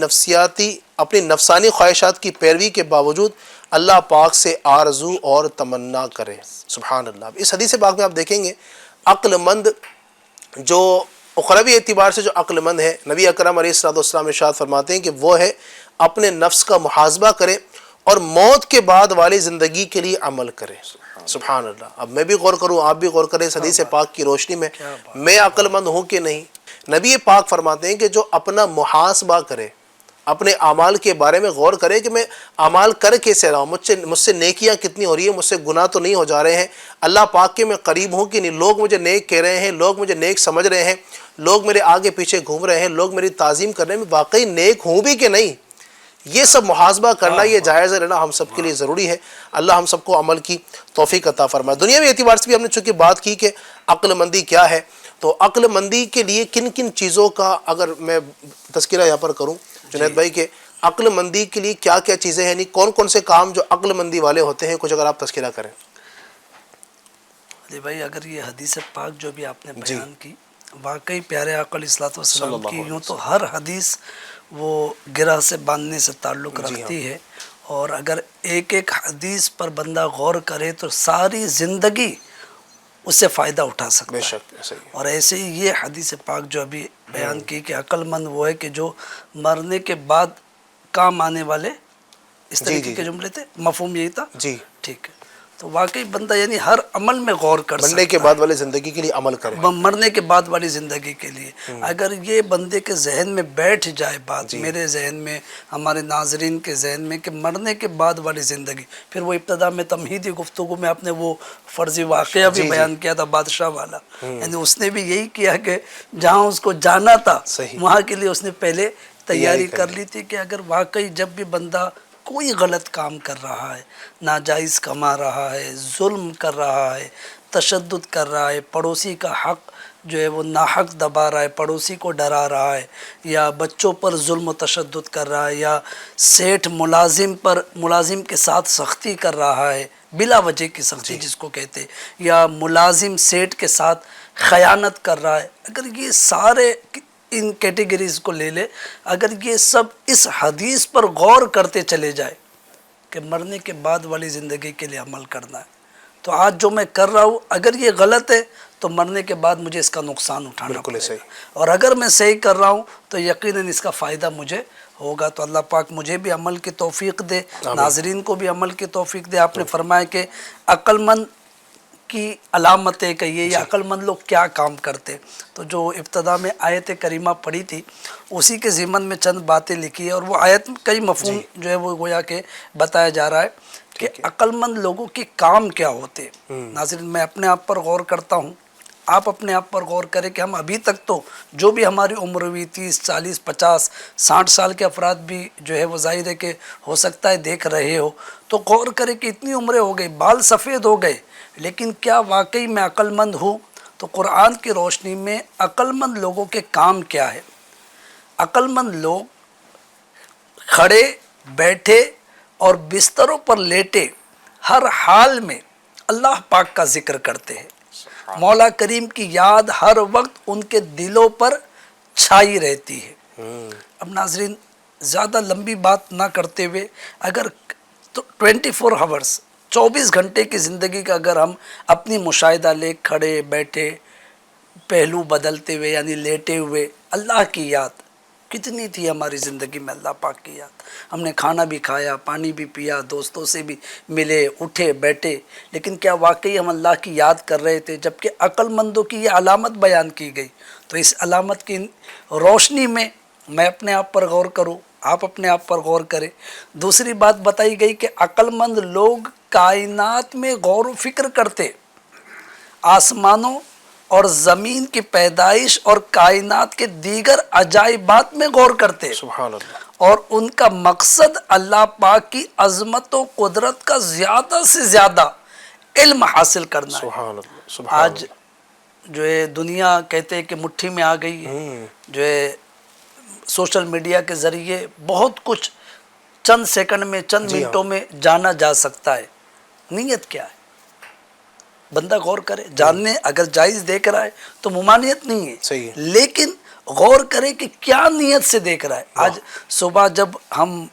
نفسانی خواہشات کی پیروی کے باوجود اللہ پاک سے آرزو اور تمنا کرے. سبحان اللہ. اس حدیث پاک میں آپ دیکھیں گے عقل مند جو اخروی اعتبار سے جو عقل مند ہے، نبی اکرم علیہ الصلوۃ والسلام ارشاد فرماتے ہیں کہ وہ ہے اپنے نفس کا محاسبہ کرے اور موت کے بعد والی زندگی کے لیے عمل کرے. سبحان اللہ. اب میں بھی غور کروں، آپ بھی غور کریں اس حدیث پاک کی روشنی میں، میں عقل مند ہوں کہ نہیں؟ نبی پاک فرماتے ہیں کہ جو اپنا محاسبہ کرے، اپنے اعمال کے بارے میں غور کرے کہ میں اعمال کر کیسے رہا ہوں، مجھ سے نیکیاں کتنی ہو رہی ہیں، مجھ سے گناہ تو نہیں ہو جا رہے ہیں، اللہ پاک کے میں قریب ہوں کہ نہیں، لوگ مجھے نیک کہہ رہے ہیں، لوگ مجھے نیک سمجھ رہے ہیں، لوگ میرے آگے پیچھے گھوم رہے ہیں، لوگ میری تعظیم کر رہے ہیں، میں واقعی نیک ہوں بھی کہ نہیں. یہ سب محاسبہ کرنا، یہ جائزہ لینا ہم سب کے لیے ضروری ہے. اللہ ہم سب کو عمل کی توفیق عطا فرمائے. دنیاوی اعتبار سے بھی ہم نے چونکہ بات کی کہ عقل مندی کیا ہے، تو عقل مندی کے لیے کن کن چیزوں کا اگر میں تذکرہ یہاں پر کروں جنید بھائی کہ عقل مندی کے لیے کیا کیا چیزیں ہیں، یعنی کون کون سے کام جو عقل مندی والے ہوتے ہیں، کچھ اگر آپ تذکرہ کریں. علی بھائی اگر یہ حدیث پاک جو بھی آپ نے بیان کی، واقعی پیارے آقا علیہ الصلوۃ والسلام کی یوں تو ہر حدیث وہ گرہ سے باندھنے سے تعلق رکھتی ہے، اور اگر ایک ایک حدیث پر بندہ غور کرے تو ساری زندگی اس سے فائدہ اٹھا سکتا ہے. بے شک صحیح. اور ایسے ہی یہ حدیث پاک جو ابھی بیان کی کہ عقل مند وہ ہے کہ جو مرنے کے بعد کام آنے والے اس طریقے کے جملے تھے، مفہوم یہی تھا جی. ٹھیک ہے. تو واقعی بندہ یعنی ہر عمل میں غور کر سکتا ہے، مرنے کے بعد والے زندگی کے لیے عمل کرے، مرنے کے بعد والی زندگی کے لیے. اگر یہ بندے کے ذہن میں بیٹھ جائے بات، میرے ذہن میں، ہمارے ناظرین کے ذہن میں، کہ مرنے کے بعد والی زندگی، پھر وہ ابتدا میں تمہیدی گفتگو میں آپ نے وہ فرضی واقعہ بھی بیان کیا تھا بادشاہ والا، یعنی اس نے بھی یہی کیا کہ جہاں اس کو جانا تھا وہاں کے لیے اس نے پہلے تیاری کر لی تھی کہ اگر واقعی جب بھی بندہ کوئی غلط کام کر رہا ہے، ناجائز کما رہا ہے، ظلم کر رہا ہے، تشدد کر رہا ہے، پڑوسی کا حق جو ہے وہ ناحق دبا رہا ہے، پڑوسی کو ڈرا رہا ہے، یا بچوں پر ظلم و تشدد کر رہا ہے، یا سیٹھ ملازم کے ساتھ سختی کر رہا ہے، بلا وجہ کی سختی جس کو کہتے، یا ملازم سیٹھ کے ساتھ خیانت کر رہا ہے، اگر یہ سارے ان کیٹیگریز کو لے لے، اگر یہ سب اس حدیث پر غور کرتے چلے جائے کہ مرنے کے بعد والی زندگی کے لیے عمل کرنا ہے، تو آج جو میں کر رہا ہوں اگر یہ غلط ہے تو مرنے کے بعد مجھے اس کا نقصان اٹھانا پڑے گا، اور اگر میں صحیح کر رہا ہوں تو یقیناً اس کا فائدہ مجھے ہوگا. تو اللہ پاک مجھے بھی عمل کی توفیق دے، ناظرین کو بھی عمل کی توفیق دے. آپ نے فرمایا کہ عقل مند کی علامت ہے کہ یہ عقل مند لوگ کیا کام کرتے، تو جو ابتدا میں آیت کریمہ پڑھی تھی اسی کے ضمن میں چند باتیں لکھی ہے، اور وہ آیت میں کئی مفہوم جو ہے وہ گویا کہ بتایا جا رہا ہے کہ عقل مند لوگوں کے کام کیا ہوتے. ناظرین میں اپنے آپ پر غور کرتا ہوں، آپ اپنے آپ پر غور کریں کہ ہم ابھی تک تو جو بھی ہماری عمر ہوئی 30 40 50 60 سال کے افراد بھی جو ہے وہ ظاہر ہے کہ ہو سکتا ہے دیکھ رہے ہو، تو غور کریں کہ اتنی عمریں ہو گئی، بال سفید ہو گئے، لیکن کیا واقعی میں عقل مند ہوں؟ تو قرآن کی روشنی میں عقل مند لوگوں کے کام کیا ہے. عقل مند لوگ کھڑے بیٹھے اور بستروں پر لیٹے ہر حال میں اللہ پاک کا ذکر کرتے ہیں، مولا کریم کی یاد ہر وقت ان کے دلوں پر چھائی رہتی ہے. اب ناظرین زیادہ لمبی بات نہ کرتے ہوئے، اگر 24 آورس 24 گھنٹے کی زندگی کا اگر ہم اپنی مشاہدہ لے، کھڑے بیٹھے پہلو بدلتے ہوئے یعنی لیٹے ہوئے، اللہ کی یاد کتنی تھی ہماری زندگی میں، اللہ پاک کی یاد. ہم نے کھانا بھی کھایا، پانی بھی پیا، دوستوں سے بھی ملے، اٹھے بیٹھے، لیکن کیا واقعی ہم اللہ کی یاد کر رہے تھے؟ جبکہ عقل مندوں کی یہ علامت بیان کی گئی. تو اس علامت کی روشنی میں میں اپنے آپ پر غور کروں، آپ اپنے آپ پر غور کریں. دوسری بات بتائی گئی کہ عقل مند لوگ کائنات میں غور و فکر کرتے، آسمانوں اور زمین کی پیدائش اور کائنات کے دیگر عجائبات میں غور کرتے، سبحان اللہ، اور ان کا مقصد اللہ پاک کی عظمت و قدرت کا زیادہ سے زیادہ علم حاصل کرنا ہے. سبحان اللہ، سبحان آج جو ہے دنیا کہتے ہیں کہ مٹھی میں آ گئی ہے، جو ہے سوشل میڈیا کے ذریعے بہت کچھ چند سیکنڈ میں چند منٹوں میں جانا جا سکتا ہے. نیت کیا ہے بندہ غور کرے. جاننے اگر جائز دیکھ رہا ہے تو ممانعت نہیں ہے، صحیح ہے. لیکن غور کرے کہ کیا نیت سے دیکھ رہا ہے. آج صبح جب ہم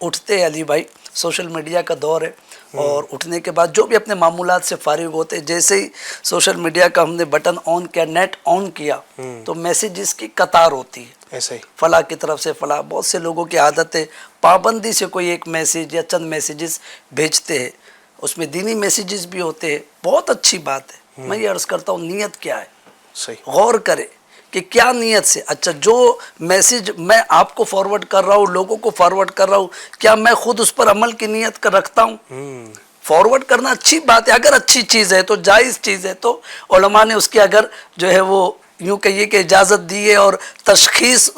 اٹھتے ہیں علی بھائی، سوشل میڈیا کا دور ہے، اور اٹھنے کے بعد جو بھی اپنے معمولات سے فارغ ہوتے، جیسے ہی سوشل میڈیا کا ہم نے بٹن آن کیا، نیٹ آن کیا، تو میسیجز کی قطار ہوتی ہے، ایسے ہی فلاں کی طرف سے فلاں. بہت سے لوگوں کی عادت ہے پابندی سے کوئی ایک میسیج یا چند میسیجز بھیجتے ہیں، اس میں دینی میسیجز بھی ہوتے ہیں. بہت اچھی بات ہے. میں یہ عرض کرتا ہوں نیت کیا ہے، صحیح. غور کرے کہ کیا نیت سے. اچھا جو میسیج میں آپ کو فارورڈ کر رہا ہوں، لوگوں کو فارورڈ کر رہا ہوں، کیا میں خود اس پر عمل کی نیت کر رکھتا ہوں؟ فارورڈ کرنا اچھی بات ہے، اگر اچھی چیز ہے تو، جائز چیز ہے تو علماء نے اس کی اگر جو ہے وہ یوں کہیے کہ اجازت دی ہے اور تشخیص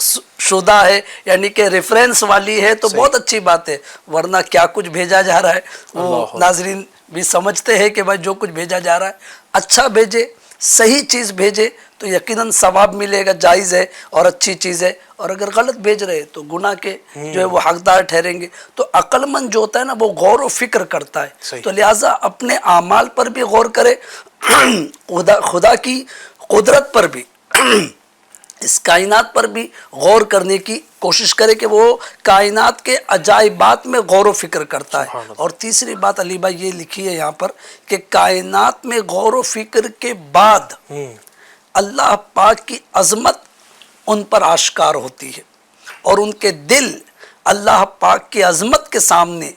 شدہ ہے، یعنی کہ ریفرنس والی ہے، تو بہت اچھی بات ہے. ورنہ کیا کچھ بھیجا جا رہا ہے، وہ ناظرین بھی سمجھتے ہیں کہ بھائی جو کچھ بھیجا جا رہا ہے اچھا بھیجے، صحیح چیز بھیجے تو یقیناً ثواب ملے گا، جائز ہے اور اچھی چیز ہے. اور اگر غلط بھیج رہے تو گناہ کے جو ہے وہ حقدار ٹھہریں گے. تو عقل مند جو ہوتا ہے نا وہ غور و فکر کرتا ہے. تو لہٰذا اپنے اعمال پر بھی غور کرے، خدا کی قدرت پر بھی، اس کائنات پر بھی غور کرنے کی کوشش کرے کہ وہ کائنات کے عجائبات میں غور و فکر کرتا ہے. اور تیسری بات علی بھائی یہ لکھی ہے یہاں پر کہ کائنات میں غور و فکر کے بعد اللہ پاک کی عظمت ان پر آشکار ہوتی ہے، اور ان کے دل اللہ پاک کی عظمت کے سامنے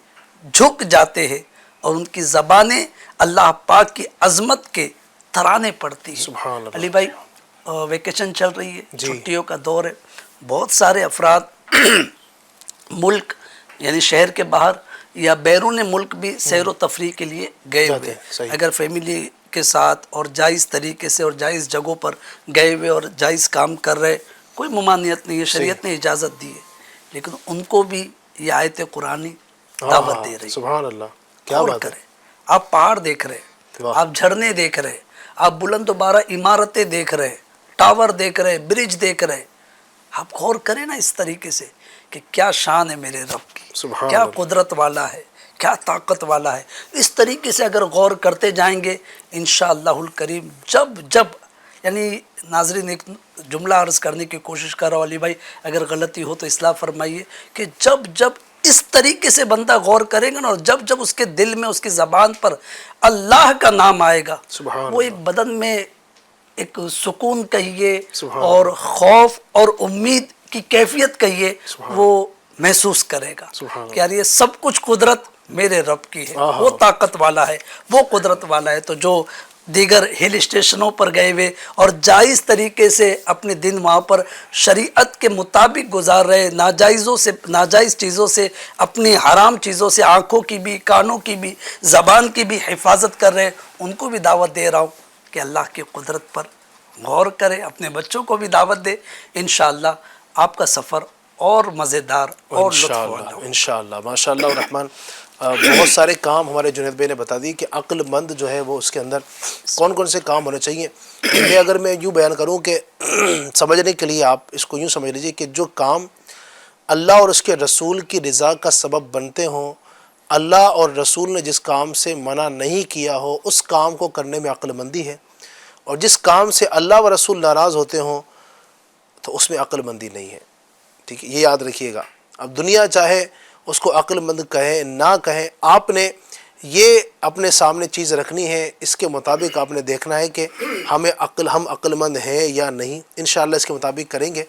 جھک جاتے ہیں، اور ان کی زبانیں اللہ پاک کی عظمت کے ترانے پڑتی ہیں. سبحان اللہ. علی بھائی ویکیشن چل رہی ہے، چھٹیوں کا دور ہے، بہت سارے افراد ملک یعنی شہر کے باہر یا بیرون ملک بھی سیر و تفریح کے لیے گئے ہوئے. اگر فیملی کے ساتھ اور جائز طریقے سے اور جائز جگہوں پر گئے ہوئے اور جائز کام کر رہے، کوئی ممانعت نہیں ہے، شریعت نے اجازت دی ہے، لیکن ان کو بھی یہ آیت قرآنی دعوت دے رہی ہے. سبحان اللہ، کیا بات ہے. آپ پہاڑ دیکھ رہے، آپ جھرنے دیکھ رہے، آپ بلند و بالا عمارتیں دیکھ رہے، ٹاور دیکھ رہے، برج دیکھ رہے. آپ غور کریں نا اس طریقے سے کہ کیا شان ہے میرے رب کی، کیا قدرت والا ہے، کیا طاقت والا ہے. اس طریقے سے اگر غور کرتے جائیں گے انشاءاللہ الکریم، جب یعنی ناظرین ایک جملہ عرض کرنے کی کوشش کر رہا ہوں، علی بھائی اگر غلطی ہو تو اصلاح فرمائیے، کہ جب اس طریقے سے بندہ غور کرے گا نا، اور جب اس کے دل میں، اس کی زبان پر اللہ کا نام آئے گا، وہ ایک بدن میں ایک سکون کہیے اور خوف اور امید کی کیفیت کہیے وہ محسوس کرے گا کہ یار یہ سب کچھ قدرت میرے رب کی ہے، وہ طاقت والا ہے، وہ قدرت والا ہے. تو جو دیگر ہل اسٹیشنوں پر گئے ہوئے اور جائز طریقے سے اپنے دن وہاں پر شریعت کے مطابق گزار رہے، ناجائز چیزوں سے، اپنی حرام چیزوں سے آنکھوں کی بھی، کانوں کی بھی، زبان کی بھی حفاظت کر رہے، ان کو بھی دعوت دے رہا ہوں کہ اللہ کی قدرت پر غور کرے، اپنے بچوں کو بھی دعوت دے. انشاءاللہ آپ کا سفر اور مزیدار اور لطف والا. انشاءاللہ ماشاءاللہ الرحمن. بہت سارے کام ہمارے جنید بھائی نے بتا دی کہ عقل مند جو ہے وہ اس کے اندر کون کون سے کام ہونے چاہیے. اگر میں یوں بیان کروں کہ سمجھنے کے لیے آپ اس کو یوں سمجھ لیجئے کہ جو کام اللہ اور اس کے رسول کی رضا کا سبب بنتے ہوں، اللہ اور رسول نے جس کام سے منع نہیں کیا ہو اس کام کو کرنے میں عقل مندی ہے، اور جس کام سے اللہ و رسول ناراض ہوتے ہوں تو اس میں عقل مندی نہیں ہے. ٹھیک ہے، یہ یاد رکھیے گا. اب دنیا چاہے اس کو عقل مند کہیں نہ کہیں، آپ نے یہ اپنے سامنے چیز رکھنی ہے، اس کے مطابق آپ نے دیکھنا ہے کہ ہم عقل مند ہیں یا نہیں. انشاءاللہ اس کے مطابق کریں گے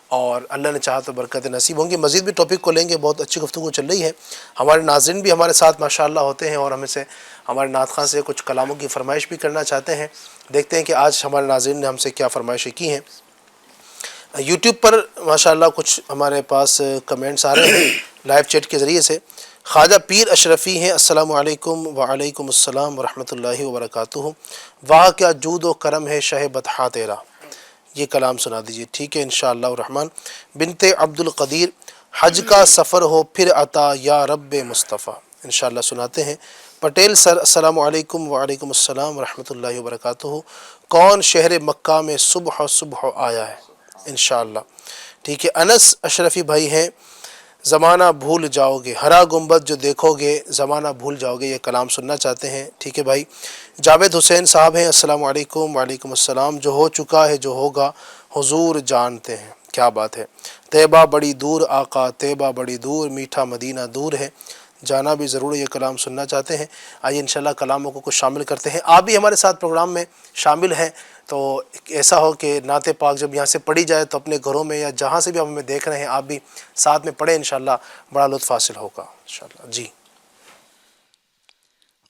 اور اللہ نے چاہا تو برکت نصیب ہوں گی. مزید بھی ٹاپک کو لیں گے، بہت اچھی گفتگو چل رہی ہے. ہمارے ناظرین بھی ہمارے ساتھ ماشاءاللہ ہوتے ہیں اور ہمارے نعت خواں سے کچھ کلاموں کی فرمائش بھی کرنا چاہتے ہیں. دیکھتے ہیں کہ آج ہمارے ناظرین نے ہم سے کیا فرمائشیں کی ہیں. یوٹیوب پر ماشاءاللہ کچھ ہمارے پاس کمنٹس آ رہے ہیں لائیو چیٹ کے ذریعے سے. خواجہ پیر اشرفی ہیں، السلام علیکم. وعلیکم السلام ورحمۃ اللہ وبرکاتہ. واہ کیا جود و کرم ہے شہ بطحا تیرا. یہ کلام سنا دیجیے. ٹھیک ہے انشاءاللہ الرحمن. بنت عبد القدیر، حج کا سفر ہو پھر عطا یا رب مصطفیٰ. انشاءاللہ سناتے ہیں. پٹیل سر السلام علیکم وعلیکم السلام ورحمۃ اللہ وبرکاتہ. کون شہر مکہ میں صبح صبح آیا ہے؟ انشاءاللہ. ٹھیک ہے. انس اشرفی بھائی ہیں. زمانہ بھول جاؤ گے، ہرا گنبد جو دیکھو گے زمانہ بھول جاؤ گے، یہ کلام سننا چاہتے ہیں. ٹھیک ہے بھائی. جاوید حسین صاحب ہیں. السلام علیکم وعلیکم السلام. جو ہو چکا ہے جو ہوگا حضور جانتے ہیں. کیا بات ہے. طیبہ بڑی دور آقا، طیبہ بڑی دور، میٹھا مدینہ دور ہے، جانا بھی ضرور. یہ کلام سننا چاہتے ہیں. آئیے انشاءاللہ کلاموں کو کچھ شامل کرتے ہیں. آپ بھی ہمارے ساتھ پروگرام میں شامل ہیں تو ایسا ہو کہ نعت پاک جب یہاں سے پڑھی جائے تو اپنے گھروں میں یا جہاں سے بھی آپ ہمیں دیکھ رہے ہیں آپ بھی ساتھ میں پڑھیں. انشاءاللہ بڑا لطف حاصل ہوگا انشاءاللہ. جی.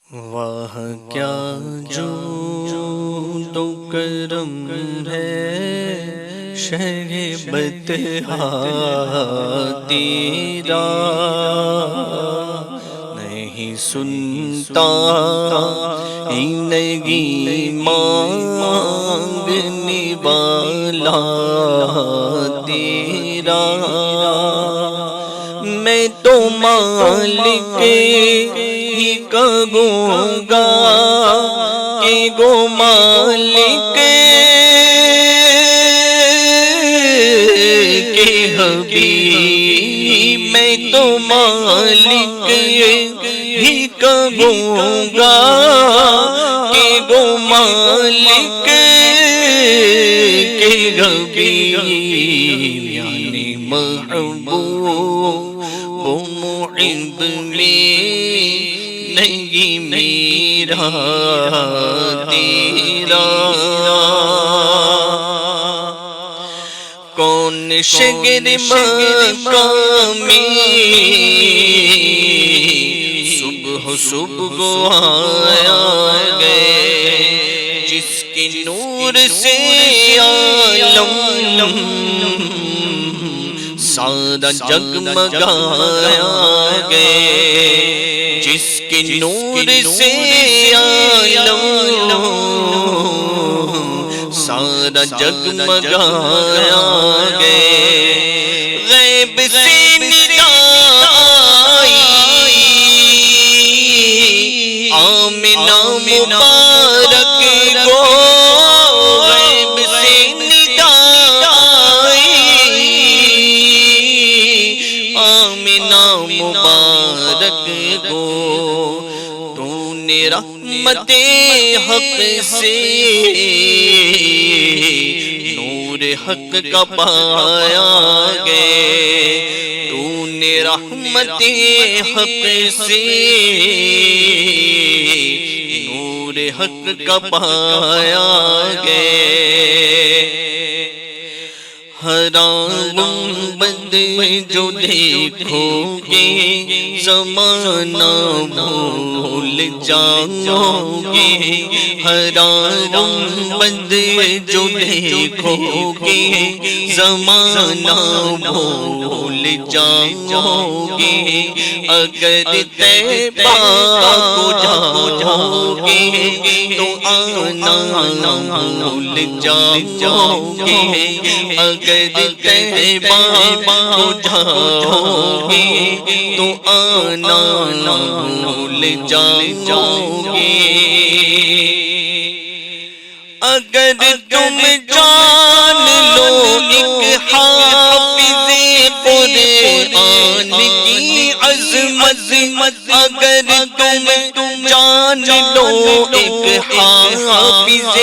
واہ کیا جود و کرم ہے شہر بطحا تیرا، نہیں سنتا ہی لگی مانگنے والا تیرا. میں تو مالک ہی کہوں گا کہ گو مالک کے حبیب. میں تو مالک ہی کہوں گا کہ گو مالک کے حبیب. یعنی محبوب وہ محب میں نہیں میرا تیرا. کون شگر مکہ میں صبح صبح آیا گئے، جس کے نور سے عالم سارا جگمگایا گئے، جس کے نور سے عالم سارا جگمگایا گئے. غیب سے ندا آئی آمنہ مبارک کو، غیب سے ندا آئی آمنہ مبارک کو. تو نے رحمت حق سے نور حق کا پایا گئے، تو نے رحمت حق سے نور حق کا پایا گئے. ہرا گنبد جو دیکھو گے زمانہ بھول جاؤ گے، ہرا گنبد جو دیکھو گے زمانہ بھول جاؤ گے. اگر طیبہ کو جاؤ گے تو آنا بھول جاؤ گے. اگر طیبہ کو جاؤ گے تو آنا بھول جاؤ گے. اگر تم جان لو ایک حافظ قرآن کی عظمت، اگر تم جان لو ایک حافظ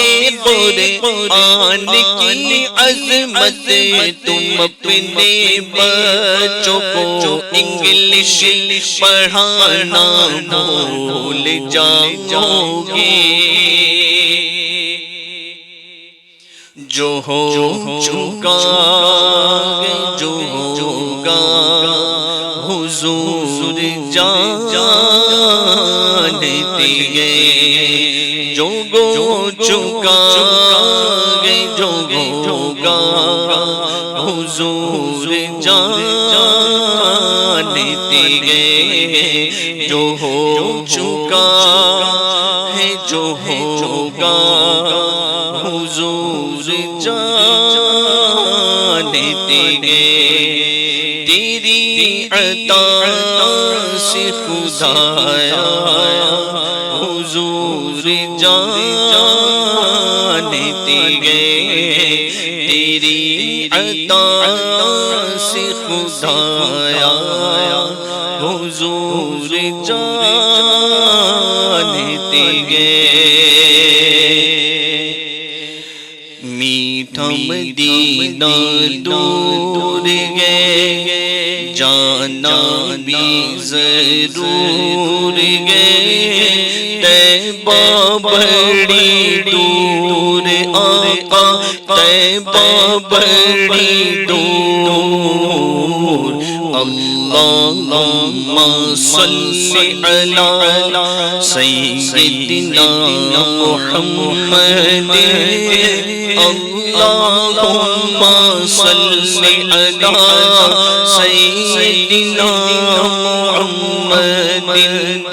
قرآن کی عظمت، تم اپنے بچوں کو انگلش پڑھانا بھول جاؤ گے. جو ہو چکا جو ہوگا حضور جانتے گئے، جو ہو چکا جو ہوگا حضور جانتے گئے. جو ہو چکا ہے جو ہوگا حضور جانتے گئے. تیری عطا سے خدایا حضور جانتے گئے تیری عطا سے خدایا، حضور جانتے گئے میٹھا مدینہ دور گئے جانا بھی ضرور گئے، طیبہ بڑی دور آقا طیبہ بڑی دور، اللہم صلی علی سیدنا محمد، اللہم صلی علی سیدنا محمد،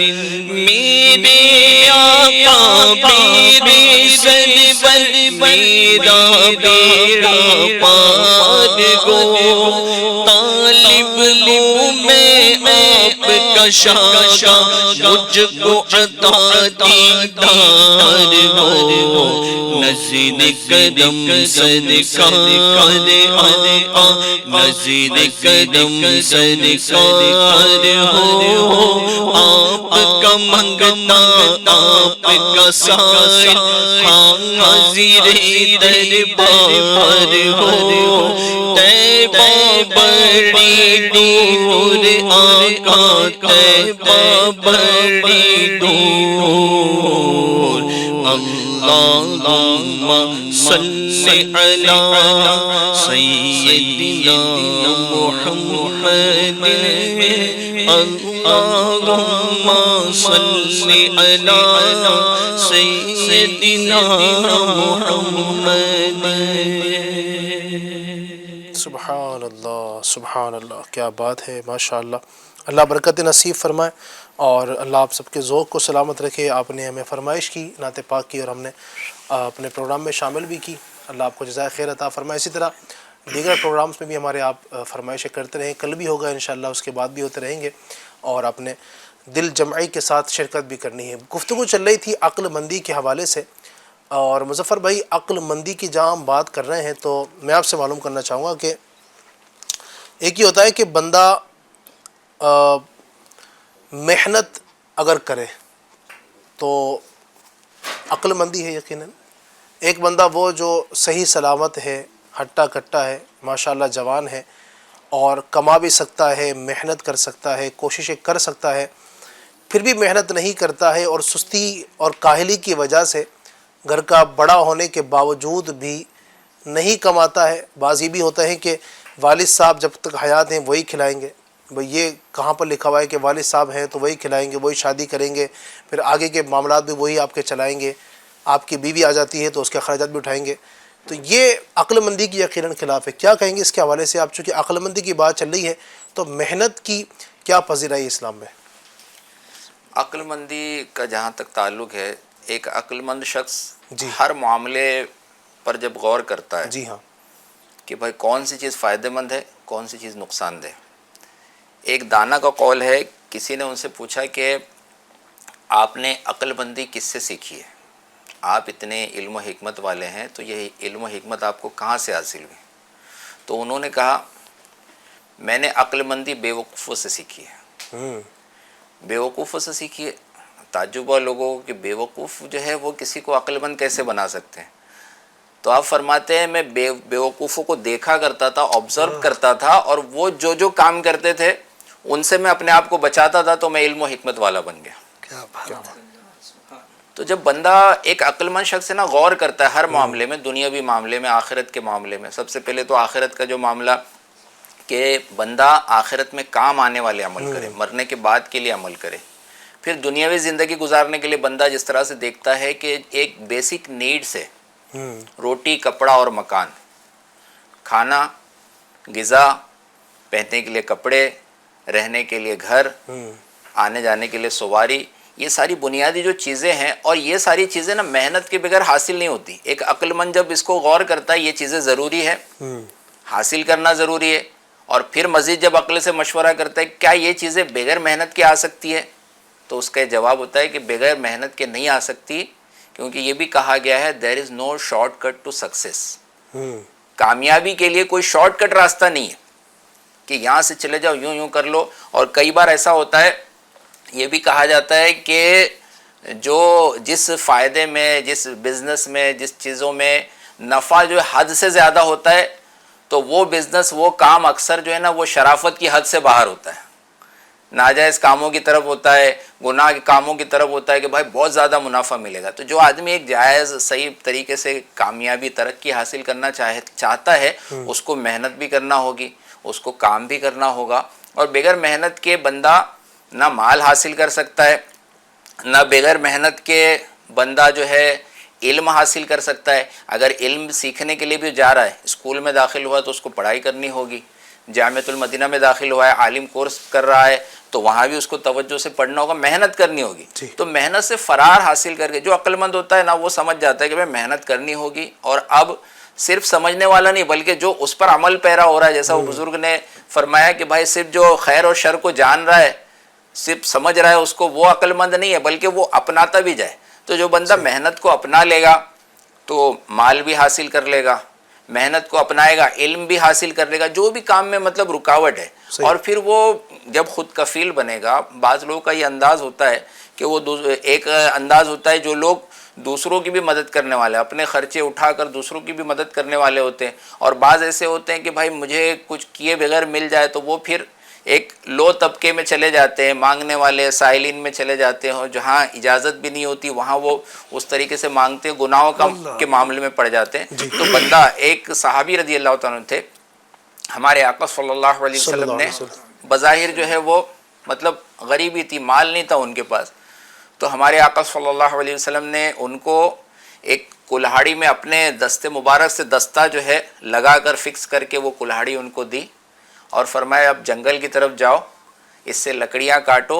میرے آقا میرے سرور میرا بیڑا پار گو، طالب ہوں میں آپ کا شاہ، مجھ کو عطا دیدار ہو، نظر کرم سرکار آقا، نظر کرم سرکار ہو، آپ کا منگنا آپ کا سایہ، حاضر دربار ہو، طیبہ بڑی دور آقا طیبہ بڑی دور، اللہم صلی علی سیدنا محمد، اللہم صلی علی سیدنا محمد۔ سبحان اللہ، کیا بات ہے، ماشاءاللہ۔ اللہ برکت نصیب فرمائے اور اللہ آپ سب کے ذوق کو سلامت رکھے۔ آپ نے ہمیں فرمائش کی، نعت پاک کی، اور ہم نے اپنے پروگرام میں شامل بھی کی۔ اللہ آپ کو جزائے خیر عطا فرمائے۔ اسی طرح دیگر پروگرامز میں بھی ہمارے آپ فرمائشیں کرتے رہیں، کل بھی ہوگا انشاءاللہ، اس کے بعد بھی ہوتے رہیں گے، اور آپ نے دل جمعی کے ساتھ شرکت بھی کرنی ہے۔ گفتگو چل رہی تھی عقل مندی کے حوالے سے، اور مظفر بھائی عقل مندی کی جہاں ہم بات کر رہے ہیں تو میں آپ سے معلوم کرنا چاہوں گا کہ ایک ہی ہوتا ہے کہ بندہ محنت اگر کرے تو عقل مندی ہے یقیناً۔ ایک بندہ وہ جو صحیح سلامت ہے، ہٹا کٹا ہے، ماشاءاللہ جوان ہے، اور کما بھی سکتا ہے، محنت کر سکتا ہے، کوششیں کر سکتا ہے، پھر بھی محنت نہیں کرتا ہے اور سستی اور کاہلی کی وجہ سے گھر کا بڑا ہونے کے باوجود بھی نہیں کماتا ہے۔ بعض یہ بھی ہوتا ہے کہ والد صاحب جب تک حیات ہیں وہی کھلائیں گے، بھئی یہ کہاں پر لکھا ہوا ہے کہ والد صاحب ہیں تو وہی کھلائیں گے، وہی شادی کریں گے، پھر آگے کے معاملات بھی وہی آپ کے چلائیں گے، آپ کی بیوی آ جاتی ہے تو اس کے اخراجات بھی اٹھائیں گے۔ تو یہ عقل مندی کی یقیناً خلاف ہے۔ کیا کہیں گے اس کے حوالے سے آپ؟ چونکہ عقل مندی کی بات چل رہی ہے تو محنت کی کیا پذیرائی ہے اسلام میں؟ عقل مندی کا جہاں تک تعلق ہے، ایک عقل مند شخص جی ہر معاملے پر جب غور کرتا ہے جی ہاں کہ بھائی کون سی چیز فائدہ مند ہے، کون سی چیز نقصان دہ۔ ایک دانا کا قول ہے، کسی نے ان سے پوچھا کہ آپ نے عقل مندی کس سے سیکھی ہے؟ آپ اتنے علم و حکمت والے ہیں تو یہ علم و حکمت آپ کو کہاں سے حاصل ہوئی؟ تو انہوں نے کہا میں نے عقل مندی بیوقوفوں سے سیکھی ہے۔ بیوقوفوں سے سیکھی ہے؟ تعجب ہوا لوگوں کہ بیوقوف جو ہے وہ کسی کو عقل مند کیسے بنا سکتے ہیں؟ تو آپ فرماتے ہیں میں بیوقوفوں کو دیکھا کرتا تھا، آبزرو کرتا تھا، اور وہ جو کام کرتے تھے ان سے میں اپنے آپ کو بچاتا تھا، تو میں علم و حکمت والا بن گیا۔ کیا بات ہے۔ تو جب بندہ ایک عقل مند شخص ہے نا، غور کرتا ہے ہر معاملے میں، دنیاوی معاملے میں، آخرت کے معاملے میں، سب سے پہلے تو آخرت کا جو معاملہ کہ بندہ آخرت میں کام آنے والے عمل کرے، مرنے کے بعد کے لیے عمل کرے، پھر دنیاوی زندگی گزارنے کے لیے بندہ جس طرح سے دیکھتا ہے کہ ایک بیسک نیڈس ہے، روٹی، کپڑا اور مکان، کھانا، غذا، پہننے کے لیے کپڑے، رہنے کے لیے گھر، آنے جانے کے لیے سواری، یہ ساری بنیادی جو چیزیں ہیں، اور یہ ساری چیزیں نا محنت کے بغیر حاصل نہیں ہوتی۔ ایک عقل مند جب اس کو غور کرتا ہے یہ چیزیں ضروری ہے، حاصل کرنا ضروری ہے، اور پھر مزید جب عقل سے مشورہ کرتا ہے کیا یہ چیزیں بغیر محنت کے آ سکتی ہے، تو اس کا جواب ہوتا ہے کہ بغیر محنت کے نہیں آ سکتی، کیونکہ یہ بھی کہا گیا ہے دیر از نو شارٹ کٹ ٹو سکسیس. کامیابی کے لیے کوئی شارٹ کٹ راستہ نہیں ہے کہ یہاں سے چلے جاؤ یوں یوں کر لو. اور کئی بار ایسا ہوتا ہے، یہ بھی کہا جاتا ہے کہ جو جس فائدے میں، جس بزنس میں، جس چیزوں میں نفع جو حد سے زیادہ ہوتا ہے، تو وہ بزنس، وہ کام اکثر جو ہے نا وہ شرافت کی حد سے باہر ہوتا ہے، ناجائز کاموں کی طرف ہوتا ہے، گناہ کے کاموں کی طرف ہوتا ہے کہ بھائی بہت زیادہ منافع ملے گا. تو جو آدمی ایک جائز صحیح طریقے سے کامیابی ترقی حاصل کرنا چاہتا ہے، اس کو محنت بھی کرنا ہوگی، اس کو کام بھی کرنا ہوگا. اور بغیر محنت کے بندہ نہ مال حاصل کر سکتا ہے، نہ بغیر محنت کے بندہ جو ہے علم حاصل کر سکتا ہے. اگر علم سیکھنے کے لیے بھی جا رہا ہے، اسکول میں داخل ہوا تو اس کو پڑھائی کرنی ہوگی، جامعۃ المدینہ میں داخل ہوا ہے، عالم کورس کر رہا ہے تو وہاں بھی اس کو توجہ سے پڑھنا ہوگا، محنت کرنی ہوگی. تو محنت سے فرار حاصل کر کے جو عقل مند ہوتا ہے نا، وہ سمجھ جاتا ہے کہ بھائی محنت کرنی ہوگی. اور اب صرف سمجھنے والا نہیں بلکہ جو اس پر عمل پیرا ہو رہا ہے، جیسا وہ بزرگ نے فرمایا کہ بھائی صرف جو خیر اور شر کو جان رہا ہے، صرف سمجھ رہا ہے اس کو، وہ عقل مند نہیں ہے بلکہ وہ اپناتا بھی جائے. تو جو بندہ محنت کو اپنا لے گا تو مال بھی حاصل کر لے گا، محنت کو اپنائے گا علم بھی حاصل کر لے گا، جو بھی کام میں مطلب رکاوٹ ہے. اور پھر وہ جب خود کفیل بنے گا. بعض لوگوں کا یہ انداز ہوتا ہے کہ وہ ایک انداز ہوتا ہے جو لوگ دوسروں کی بھی مدد کرنے والے، اپنے خرچے اٹھا کر دوسروں کی بھی مدد کرنے والے ہوتے ہیں. اور بعض ایسے ہوتے ہیں کہ بھائی مجھے کچھ کیے بغیر مل جائے، تو وہ پھر ایک لو طبقے میں چلے جاتے ہیں، مانگنے والے سائلین میں چلے جاتے ہیں، جہاں اجازت بھی نہیں ہوتی وہاں وہ اس طریقے سے مانگتے ہیں، گناہوں کے معاملے میں پڑ جاتے ہیں. تو بندہ، ایک صحابی رضی اللہ تعالیٰ تھے، ہمارے آقا صلی اللہ علیہ وسلم نے بظاہر جو ہے وہ مطلب غریبی تھی، مال نہیں تھا ان کے پاس، تو ہمارے آقا صلی اللہ علیہ وسلم نے ان کو ایک کلہاڑی میں اپنے دست مبارک سے دستہ جو ہے لگا کر فکس کر کے وہ کلہاڑی ان کو دی اور فرمایا اب جنگل کی طرف جاؤ، اس سے لکڑیاں کاٹو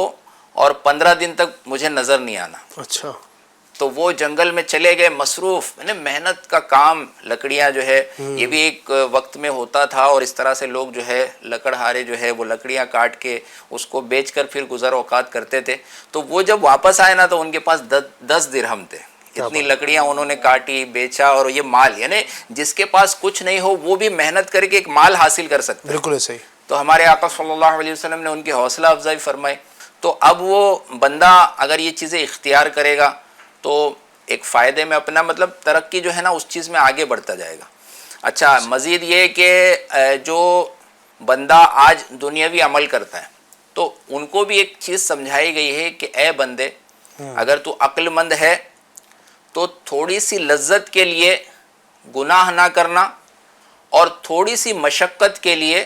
اور 15 دن تک مجھے نظر نہیں آنا. اچھا. تو وہ جنگل میں چلے گئے، مصروف، یعنی محنت کا کام. لکڑیاں جو ہے یہ بھی ایک وقت میں ہوتا تھا، اور اس طرح سے لوگ جو ہے لکڑہارے جو ہے وہ لکڑیاں کاٹ کے اس کو بیچ کر پھر گزر اوقات کرتے تھے. تو وہ جب واپس آئے نا تو ان کے پاس 10 درہم تھے. اتنی لکڑیاں انہوں نے کاٹی، بیچا، اور یہ مال، یعنی جس کے پاس کچھ نہیں ہو وہ بھی محنت کر کے ایک مال حاصل کر سکتا ہے. بالکل صحیح. تو ہمارے آقا صلی اللہ علیہ وسلم نے ان کی حوصلہ افزائی فرمائی. تو اب وہ بندہ اگر یہ چیزیں اختیار کرے گا تو ایک فائدے میں اپنا مطلب ترقی جو ہے نا اس چیز میں آگے بڑھتا جائے گا. اچھا، مزید یہ کہ جو بندہ آج دنیاوی عمل کرتا ہے تو ان کو بھی ایک چیز سمجھائی گئی ہے کہ اے بندے، اگر تو عقل مند ہے تو تھوڑی سی لذت کے لیے گناہ نہ کرنا اور تھوڑی سی مشقت کے لیے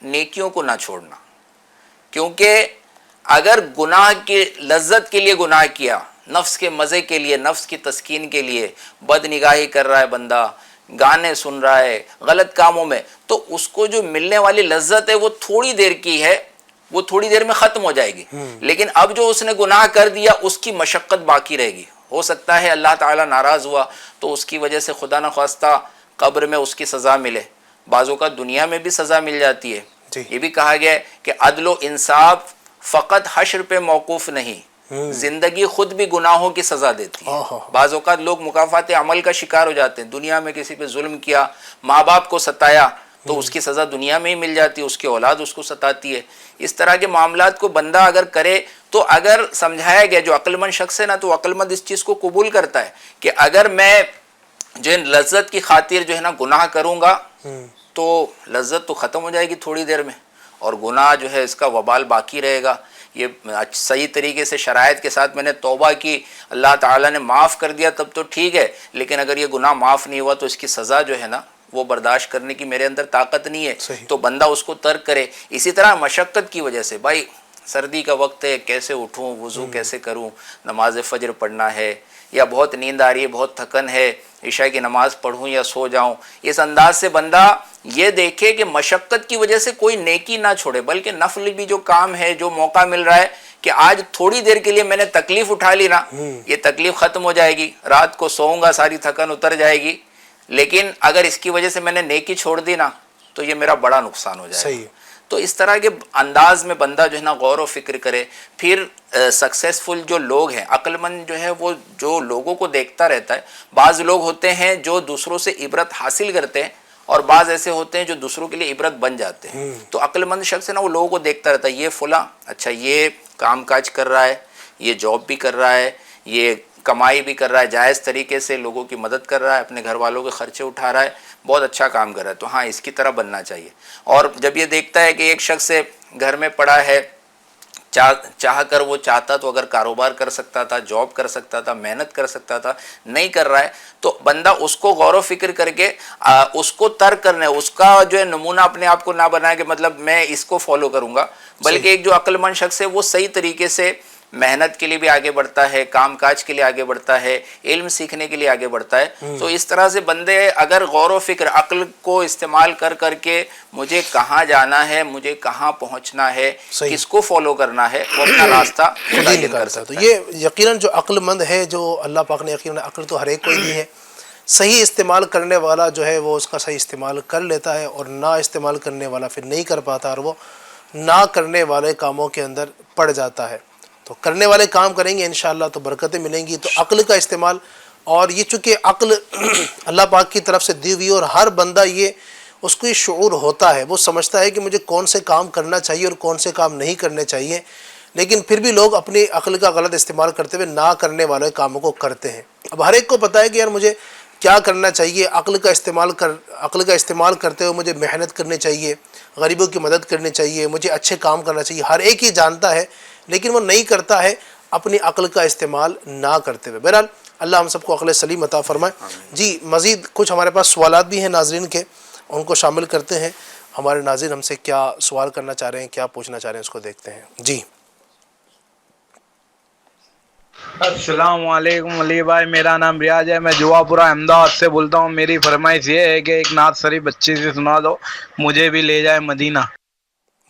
نیکیوں کو نہ چھوڑنا. کیونکہ اگر گناہ کی لذت کے لیے گناہ کیا، نفس کے مزے کے لیے، نفس کی تسکین کے لیے بد نگاہی کر رہا ہے بندہ، گانے سن رہا ہے غلط کاموں میں، تو اس کو جو ملنے والی لذت ہے وہ تھوڑی دیر کی ہے، وہ تھوڑی دیر میں ختم ہو جائے گی. لیکن اب جو اس نے گناہ کر دیا اس کی مشقت باقی رہے گی. ہو سکتا ہے اللہ تعالیٰ ناراض ہوا تو اس کی وجہ سے خدا نخواستہ قبر میں اس کی سزا ملے، بعضوں کا دنیا میں بھی سزا مل جاتی ہے. یہ بھی کہا گیا ہے کہ عدل و انصاف فقط حشر پہ موقوف نہیں، زندگی خود بھی گناہوں کی سزا دیتی ہے. بعض اوقات لوگ مکافات عمل کا شکار ہو جاتے ہیں، دنیا میں کسی پہ ظلم کیا، ماں باپ کو ستایا تو اس کی سزا دنیا میں ہی مل جاتی ہے، اس کی اولاد اس کو ستاتی ہے. اس طرح کے معاملات کو بندہ اگر کرے تو اگر سمجھایا گیا، جو عقل مند شخص ہے نا تو عقل مند اس چیز کو قبول کرتا ہے کہ اگر میں جو لذت کی خاطر جو ہے نا گناہ کروں گا تو لذت تو ختم ہو جائے گی تھوڑی دیر میں، اور گناہ جو ہے اس کا وبال باقی رہے گا. یہ صحیح طریقے سے شرائط کے ساتھ میں نے توبہ کی، اللہ تعالیٰ نے معاف کر دیا تب تو ٹھیک ہے، لیکن اگر یہ گناہ معاف نہیں ہوا تو اس کی سزا جو ہے نا وہ برداشت کرنے کی میرے اندر طاقت نہیں ہے. تو بندہ اس کو ترک کرے. اسی طرح مشقت کی وجہ سے، بھائی سردی کا وقت ہے، کیسے اٹھوں، وضو کیسے کروں، نماز فجر پڑھنا ہے، یا بہت نیند آ رہی ہے، بہت تھکن ہے، عشاء کی نماز پڑھوں یا سو جاؤں. اس انداز سے بندہ یہ دیکھے کہ مشقت کی وجہ سے کوئی نیکی نہ چھوڑے، بلکہ نفل بھی جو کام ہے، جو موقع مل رہا ہے کہ آج تھوڑی دیر کے لیے میں نے تکلیف اٹھا لی نا، یہ تکلیف ختم ہو جائے گی، رات کو سوؤں گا، ساری تھکن اتر جائے گی. لیکن اگر اس کی وجہ سے میں نے نیکی چھوڑ دی نا تو یہ میرا بڑا نقصان ہو جائے گا. تو اس طرح کے انداز میں بندہ جو ہے نا غور و فکر کرے. پھر سکسیسفل جو لوگ ہیں، عقل مند جو ہے وہ جو لوگوں کو دیکھتا رہتا ہے. بعض لوگ ہوتے ہیں جو دوسروں سے عبرت حاصل کرتے ہیں اور بعض ایسے ہوتے ہیں جو دوسروں کے لیے عبرت بن جاتے ہیں. تو عقل مند شخص ہے نا وہ لوگوں کو دیکھتا رہتا ہے، یہ فلاں اچھا یہ کام کاج کر رہا ہے، یہ جاب بھی کر رہا ہے، یہ کمائی بھی کر رہا ہے، جائز طریقے سے لوگوں کی مدد کر رہا ہے، اپنے گھر والوں کے خرچے اٹھا رہا ہے، بہت اچھا کام کر رہا ہے. تو ہاں اس کی طرح بننا چاہیے. اور جب یہ دیکھتا ہے کہ ایک شخص گھر میں پڑا ہے، چاہ کر وہ چاہتا تو اگر کاروبار کر سکتا تھا، جاب کر سکتا تھا، محنت کر سکتا تھا، نہیں کر رہا ہے، تو بندہ اس کو غور و فکر کر کے اس کو ترک کرنا ہے. اس کا جو ہے نمونہ اپنے آپ کو نہ بنائے کہ مطلب میں اس کو فالو کروں گا، بلکہ ایک جو عقل مند شخص ہے وہ صحیح طریقے سے محنت کے لیے بھی آگے بڑھتا ہے، کام کاج کے لیے آگے بڑھتا ہے، علم سیکھنے کے لیے آگے بڑھتا ہے. تو اس طرح سے بندے اگر غور و فکر عقل کو استعمال کر کر کے مجھے کہاں جانا ہے، مجھے کہاں پہنچنا ہے، کس کو فالو کرنا ہے، وہ اپنا راستہ متعین کر سکتا ہے. تو یہ یقیناً جو عقل مند ہے، جو اللہ پاک نے یقیناً عقل تو ہر ایک کو ہی دی ہے، صحیح استعمال کرنے والا جو ہے وہ اس کا صحیح استعمال کر لیتا ہے، اور نہ استعمال کرنے والا پھر نہیں کر پاتا اور وہ نہ کرنے والے کاموں کے اندر پڑ جاتا ہے. تو کرنے والے کام کریں گے انشاءاللہ تو برکتیں ملیں گی. تو عقل کا استعمال، اور یہ چونکہ عقل اللہ پاک کی طرف سے دی ہوئی، اور ہر بندہ یہ اس کو یہ شعور ہوتا ہے، وہ سمجھتا ہے کہ مجھے کون سے کام کرنا چاہیے اور کون سے کام نہیں کرنے چاہیے، لیکن پھر بھی لوگ اپنی عقل کا غلط استعمال کرتے ہوئے نہ کرنے والے کاموں کو کرتے ہیں. اب ہر ایک کو پتہ ہے کہ یار مجھے کیا کرنا چاہیے. عقل کا استعمال کرتے ہوئے مجھے محنت کرنی چاہیے، غریبوں کی مدد کرنی چاہیے، مجھے اچھے کام کرنا چاہیے. ہر ایک ہی جانتا ہے لیکن وہ نہیں کرتا ہے اپنی عقل کا استعمال نہ کرتے ہوئے. بہرحال اللہ ہم سب کو عقل سلیم عطا فرمائے. جی مزید کچھ ہمارے پاس سوالات بھی ہیں ناظرین کے، ان کو شامل کرتے ہیں. ہمارے ناظرین ہم سے کیا سوال کرنا چاہ رہے ہیں، کیا پوچھنا چاہ رہے ہیں، اس کو دیکھتے ہیں. جی السلام علیکم علی بھائی، میرا نام ریاض ہے، میں جوا پورہ احمدآباد سے بولتا ہوں. میری فرمائش یہ ہے کہ ایک نعت شریف بچی سے سنا دو، مجھے بھی لے جائے مدینہ.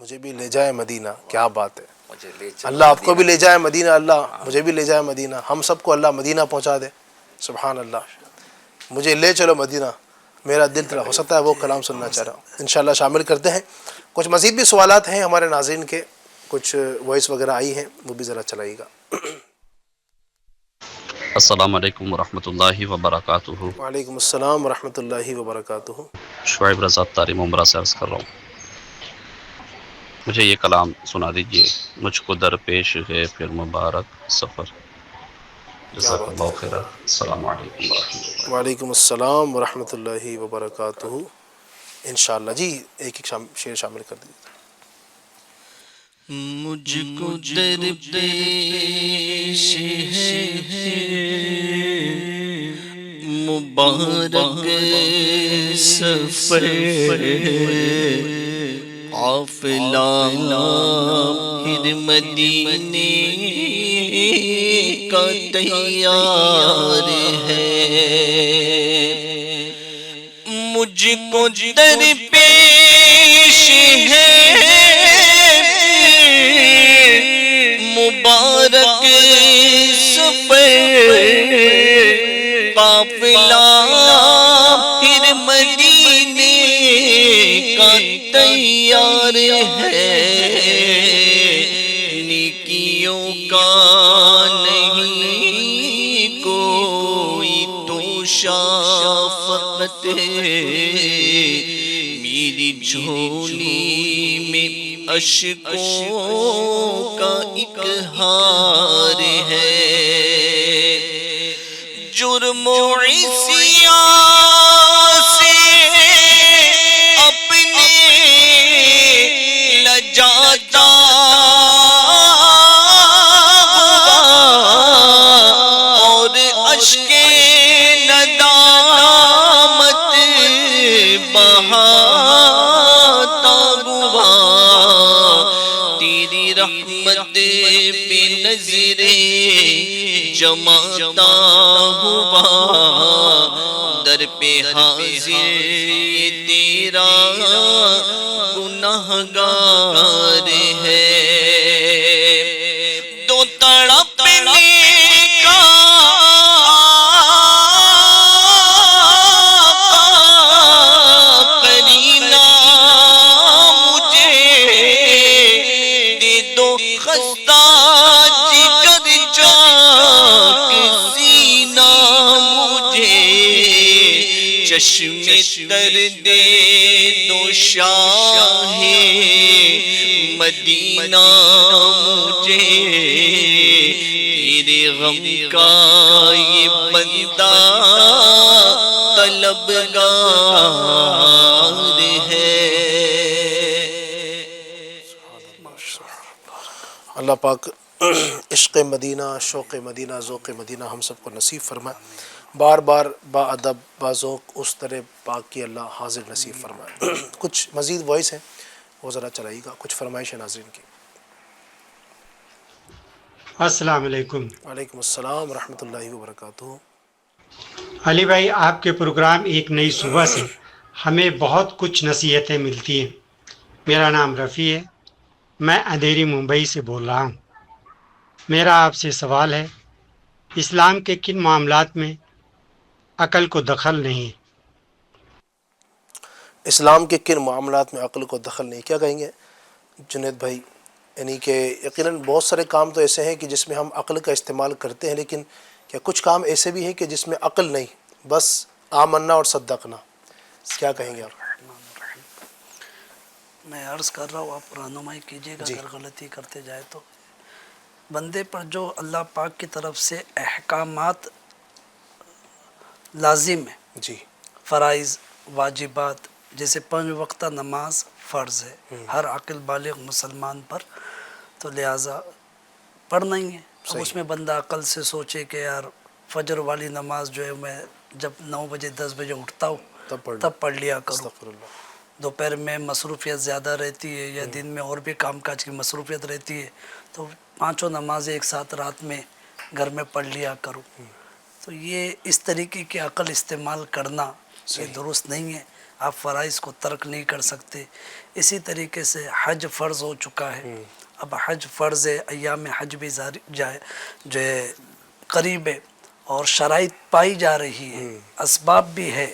مجھے بھی لے جائے مدینہ. کیا بات ہے، مجھے لے چلو اللہ آپ کو بھی مدینہ. لے جائے مدینہ، اللہ مجھے بھی لے جائے مدینہ، ہم سب کو اللہ مدینہ پہنچا دے. سبحان اللہ. مجھے لے چلو مدینہ، میرا دل تڑا. ہو سکتا ہے وہ کلام سننا چاہ رہا ہوں. انشاءاللہ شامل کرتے ہیں. کچھ مزید بھی سوالات ہیں ہمارے ناظرین کے، کچھ وائس وغیرہ آئی ہیں، وہ بھی ذرا چلائیے گا. السلام علیکم ورحمۃ اللہ وبرکاتہ. وعلیکم السلام ورحمۃ اللہ وبرکاتہ. شعیب رضا تاریم عمرہ سے عرض کر رہا ہوں. مجھے یہ کلام سنا دیجئے. مجھ کو درپیش ہے پھر مبارک سفر. جزاک اللہ خیر. السلام علیکم ورحمۃ اللہ. وعلیکم السلام ورحمۃ اللہ وبرکاتہ. انشاءاللہ جی ایک ایک شعر شامل کر دیجیے. مجھ کو درپیش ہے مبارک سفر، قافلہ پھر مدینے کا تیار ہے. مجھ کو درپیش ہے مبارک سفر، قافلہ پھر مدینے کا تیار ہے. نیکیوں کا نہیں کوئی توشا فقط میری جھولی میں اشکوں کا ایک ہار ہے. جرم و عصیان سے اپنے لجاتا اور اشک ندامت بہاتا ہوا. تیری رحمت پہ نظریں جماتا ہوا، در پہ حاضر تیرا گناہگار ہے. تو تڑپنے کا قرینہ مجھے چشم تر دے دو شاہ مدینہ مجھے، تیرے غم کا یہ بندہ طلبگار ہے۔ اللہ پاک عشق مدینہ، شوق مدینہ، ذوق مدینہ ہم سب کو نصیب فرمائے۔ بار بار با ادب با ذوق اس طرح پاک کی اللہ حاضر نصیب فرمائے۔ کچھ مزید وائس ہیں وہ ذرا چلائیے گا، کچھ فرمائش ناظرین کی۔ السلام علیکم وعلیکم السلام ورحمۃ اللہ وبرکاتہ۔ علی بھائی، آپ کے پروگرام ایک نئی صبح سے ہمیں بہت کچھ نصیحتیں ملتی ہیں۔ میرا نام رفیع ہے، میں اندھیری ممبئی سے بول رہا ہوں۔ میرا آپ سے سوال ہے، اسلام کے کن معاملات میں عقل کو دخل نہیں ہے؟ اسلام کے کن معاملات میں عقل کو دخل نہیں، کیا کہیں گے جنید بھائی؟ یعنی کہ یقیناً بہت سارے کام تو ایسے ہیں کہ جس میں ہم عقل کا استعمال کرتے ہیں، لیکن کیا کچھ کام ایسے بھی ہیں کہ جس میں عقل نہیں، بس آمنا اور صدقنا، کیا کہیں گے آپ؟ میں عرض کر رہا ہوں، آپ رہنمائی کیجیے گا جی۔ اگر غلطی کرتے جائے تو۔ بندے پر جو اللہ پاک کی طرف سے احکامات لازم ہیں، جی فرائض واجبات، جیسے 5 وقتہ نماز فرض ہے ہر عاقل بالغ مسلمان پر، تو لہٰذا پڑھنا ہی ہے۔ اب اس میں بندہ عقل سے سوچے کہ یار فجر والی نماز جو ہے میں جب 9 بجے 10 بجے اٹھتا ہوں تب پڑھ لیا کروں، استغفر اللہ۔ دوپہر میں مصروفیت زیادہ رہتی ہے یا دن میں اور بھی کام کاج کی مصروفیت رہتی ہے تو 5 نمازیں ایک ساتھ رات میں گھر میں پڑھ لیا کروں۔ تو یہ اس طریقے کی عقل استعمال کرنا یہ درست نہیں ہے۔ آپ فرائض کو ترک نہیں کر سکتے۔ اسی طریقے سے حج فرض ہو چکا ہے، اب حج فرض ہے، ایام حج بھی جو ہے قریب ہے اور شرائط پائی جا رہی ہے، اسباب بھی ہے،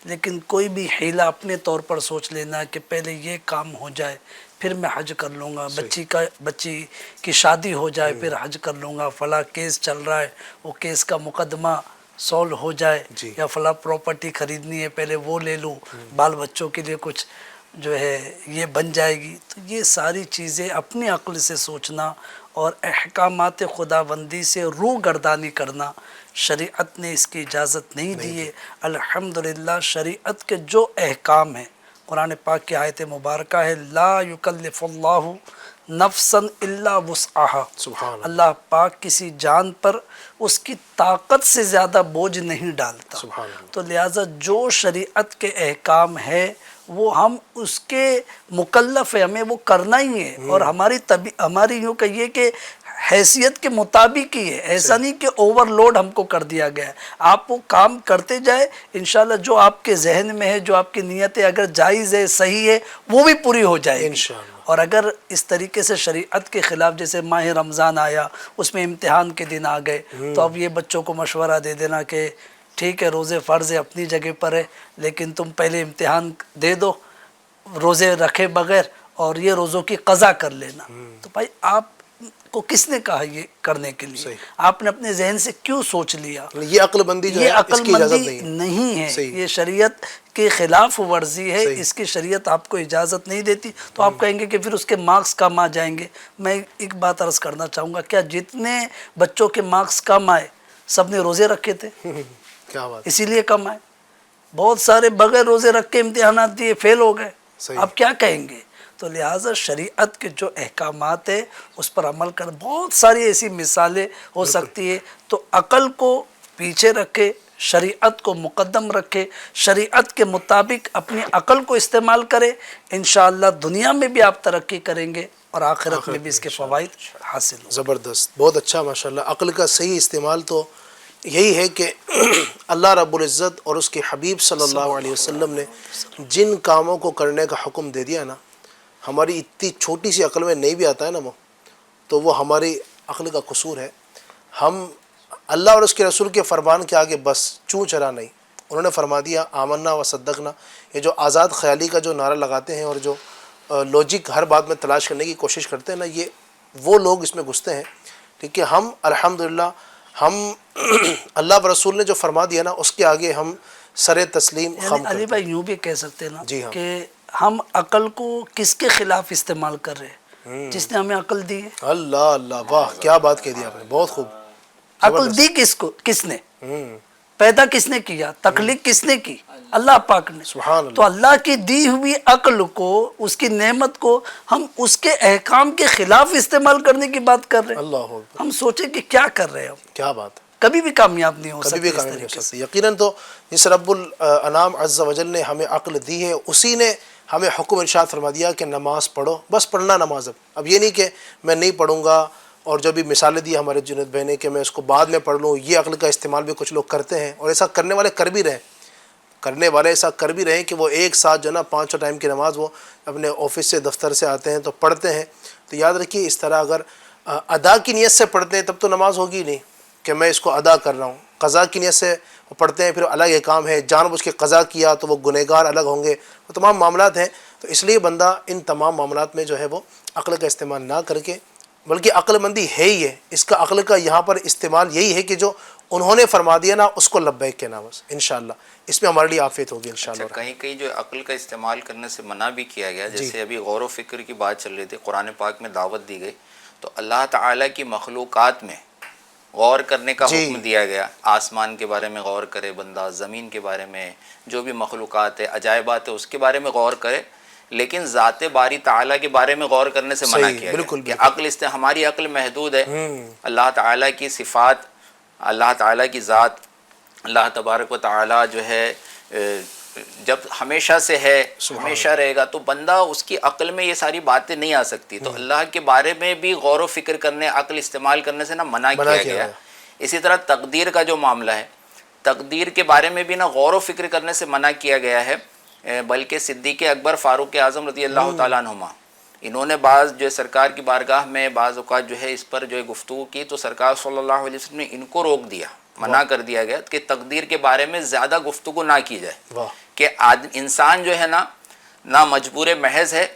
لیکن کوئی بھی حیلہ اپنے طور پر سوچ لینا کہ پہلے یہ کام ہو جائے پھر میں حج کر لوں گا، بچی کی شادی ہو جائے پھر حج کر لوں گا، فلاں کیس چل رہا ہے وہ کیس کا مقدمہ سولو ہو جائے، یا فلاں پراپرٹی خریدنی ہے پہلے وہ لے لوں، بال بچوں کے لیے کچھ جو ہے یہ بن جائے گی۔ تو یہ ساری چیزیں اپنی عقل سے سوچنا اور احکامات خداوندی سے روح گردانی کرنا، شریعت نے اس کی اجازت نہیں دی ہے۔ الحمدللہ شریعت کے جو احکام ہیں، قرآن پاک کی آیت مبارکہ ہے، لا یکلف اللہ نفسا الا وسعها، سبحان اللہ، اللہ پاک کسی جان پر اس کی طاقت سے زیادہ بوجھ نہیں ڈالتا، سبحان اللہ۔ تو لہٰذا جو شریعت کے احکام ہے وہ ہم اس کے مکلف ہیں، ہمیں وہ کرنا ہی ہے، اور ہماری یوں کہیے کہ حیثیت کے مطابق ہی ہے، ایسا نہیں کہ اوور لوڈ ہم کو کر دیا گیا ہے۔ آپ وہ کام کرتے جائے، انشاءاللہ جو آپ کے ذہن میں ہے، جو آپ کی نیتیں اگر جائز ہے، صحیح ہے، وہ بھی پوری ہو جائے گی انشاءاللہ۔ اور اگر اس طریقے سے شریعت کے خلاف، جیسے ماہ رمضان آیا اس میں امتحان کے دن آ گئے، تو اب یہ بچوں کو مشورہ دے دینا کہ ٹھیک ہے روزے فرض ہے اپنی جگہ پر ہے، لیکن تم پہلے امتحان دے دو روزے رکھے بغیر اور یہ روزوں کی قضا کر لینا۔ تو بھائی آپ کو کس نے کہا یہ کرنے کے لیے؟ آپ نے اپنے ذہن سے کیوں سوچ لیا؟ یہ عقل مندی جو ہے یہ اس عقل کی اجازت مندی نہیں نہیں ہے، صحیح۔ یہ شریعت کے خلاف ورزی ہے، اس کی شریعت آپ کو اجازت نہیں دیتی، تو آپ کہیں گے کہ پھر اس کے مارکس کم آ جائیں گے۔ میں ایک بات عرض کرنا چاہوں گا، کیا جتنے بچوں کے مارکس کم آئے سب نے روزے رکھے تھے؟ کیا بات، اسی لیے کم آئے۔ بہت سارے بغیر روزے رکھ کے امتحانات دیے فیل ہو گئے، اب کیا کہیں گے؟ تو لہٰذا شریعت کے جو احکامات ہیں اس پر عمل کر، بہت ساری ایسی مثالیں ہو سکتی ہے، تو عقل کو پیچھے رکھے، شریعت کو مقدم رکھے، شریعت کے مطابق اپنی عقل کو استعمال کرے، انشاءاللہ دنیا میں بھی آپ ترقی کریں گے اور آخرت میں بھی اس کے فوائد حاصل ہوں۔ زبردست، بہت اچھا، ماشاءاللہ۔ عقل کا صحیح استعمال تو یہی ہے کہ اللہ رب العزت اور اس کے حبیب صلی اللہ علیہ وسلم نے جن کاموں کو کرنے کا حکم دے دیا نا، ہماری اتنی چھوٹی سی عقل میں نہیں بھی آتا ہے نا وہ، تو وہ ہماری عقل کا قصور ہے۔ ہم اللہ اور اس کے رسول کے فرمان کے آگے بس چوں چرا نہیں۔ انہوں نے فرما دیا آمنا و صدقنا، یہ جو آزاد خیالی کا جو نعرہ لگاتے ہیں اور جو لوجک ہر بات میں تلاش کرنے کی کوشش کرتے ہیں نا، یہ وہ لوگ اس میں گھستے ہیں۔ ٹھیک ہے، ہم الحمدللہ ہم اللہ و رسول نے جو فرما دیا نا اس کے آگے ہم سر تسلیم خم یعنی علی بھائی یوں بھی کہہ سکتے ہیں نا جی ہاں۔ کہ ہم عقل کو کس کے خلاف استعمال کر رہے ہیں؟ جس نے ہمیں عقل دی ہے. اللہ اللہ، واہ کیا بات کہہ دی آپ نے، بہت خوب. عقل دی کس نے؟ پیدا کس نے کیا؟ تخلیق کس نے کی؟ اللہ پاک نے. سبحان اللہ. تو اللہ کی دی ہوئی عقل کو، اس کی نعمت کو ہم اس کے احکام کے خلاف استعمال کرنے کی بات کر رہے ہیں. اللہ اکبر، ہم سوچیں کہ کیا کر رہے ہیں ہم. کیا بات ہے، کبھی بھی کامیاب نہیں ہو کبھی سکتے بھی اس کامیاب نہیں طریقے ہو سے. سکتی. یقیناً تو جس رب الانام عز و جل نے ہمیں عقل دی ہے، اسی نے ہمیں حکم ارشاد فرما دیا کہ نماز پڑھو، بس پڑھنا نماز. اب یہ نہیں کہ میں نہیں پڑھوں گا، اور جو بھی مثالیں دی ہمارے جنید بھائی نے کہ میں اس کو بعد میں پڑھ لوں، یہ عقل کا استعمال بھی کچھ لوگ کرتے ہیں، اور ایسا کرنے والے کر بھی رہے ہیں. کرنے والے ایسا کر بھی رہے ہیں کہ وہ ایک ساتھ جو نا 5 ٹائم کی نماز وہ اپنے آفس سے دفتر سے آتے ہیں تو پڑھتے ہیں. تو یاد رکھیے اس طرح اگر ادا کی نیت سے پڑھتے ہیں تب تو نماز ہوگی ہی نہیں کہ میں اس کو ادا کر رہا ہوں. قضا کی نیت سے وہ پڑھتے ہیں پھر الگ ایک کام ہے، جان بوجھ کے قضا کیا تو وہ گنہگار الگ ہوں گے. وہ تمام معاملات ہیں. تو اس لیے بندہ ان تمام معاملات میں جو ہے وہ عقل کا استعمال نہ کر کے، بلکہ عقل مندی ہے ہی ہے، اس کا عقل کا یہاں پر استعمال یہی ہے کہ جو انہوں نے فرما دیا نا اس کو لبیک کہنا بس. انشاءاللہ اس میں ہمارے لیے عافیت ہوگی انشاءاللہ. کہیں کہیں جو عقل کا استعمال کرنے سے منع بھی کیا گیا، جیسے ابھی غور و فکر کی بات چل رہی تھی، قرآن پاک میں دعوت دی گئی تو اللہ تعالیٰ کی مخلوقات میں غور کرنے کا حکم دیا گیا. آسمان کے بارے میں غور کرے بندہ، زمین کے بارے میں جو بھی مخلوقات ہے، عجائبات ہے، اس کے بارے میں غور کرے، لیکن ذات باری تعالیٰ کے بارے میں غور کرنے سے منع کیا گیا کہ عقل ہماری عقل محدود ہے. اللہ تعالیٰ کی صفات، اللہ تعالیٰ کی ذات، اللہ تبارک و تعالیٰ جو ہے جب ہمیشہ سے ہے، ہمیشہ رہے گا، تو بندہ اس کی عقل میں یہ ساری باتیں نہیں آ سکتی. تو اللہ کے بارے میں بھی غور و فکر کرنے، عقل استعمال کرنے سے منع کیا گیا. اسی طرح تقدیر کا جو معاملہ ہے، تقدیر کے بارے میں بھی غور و فکر کرنے سے منع کیا گیا ہے. بلکہ صدیق اکبر فاروق اعظم رضی اللہ تعالیٰ عنہما، انہوں نے بعض جو سرکار کی بارگاہ میں بعض اوقات جو ہے اس پر جو ہے گفتگو کی تو سرکار صلی اللہ علیہ وسلم نے ان کو روک دیا، منع کر دیا گیا کہ تقدیر کے بارے میں زیادہ گفتگو نہ کی جائے. کہ انسان جو ہے نہ مجبور محض ہے،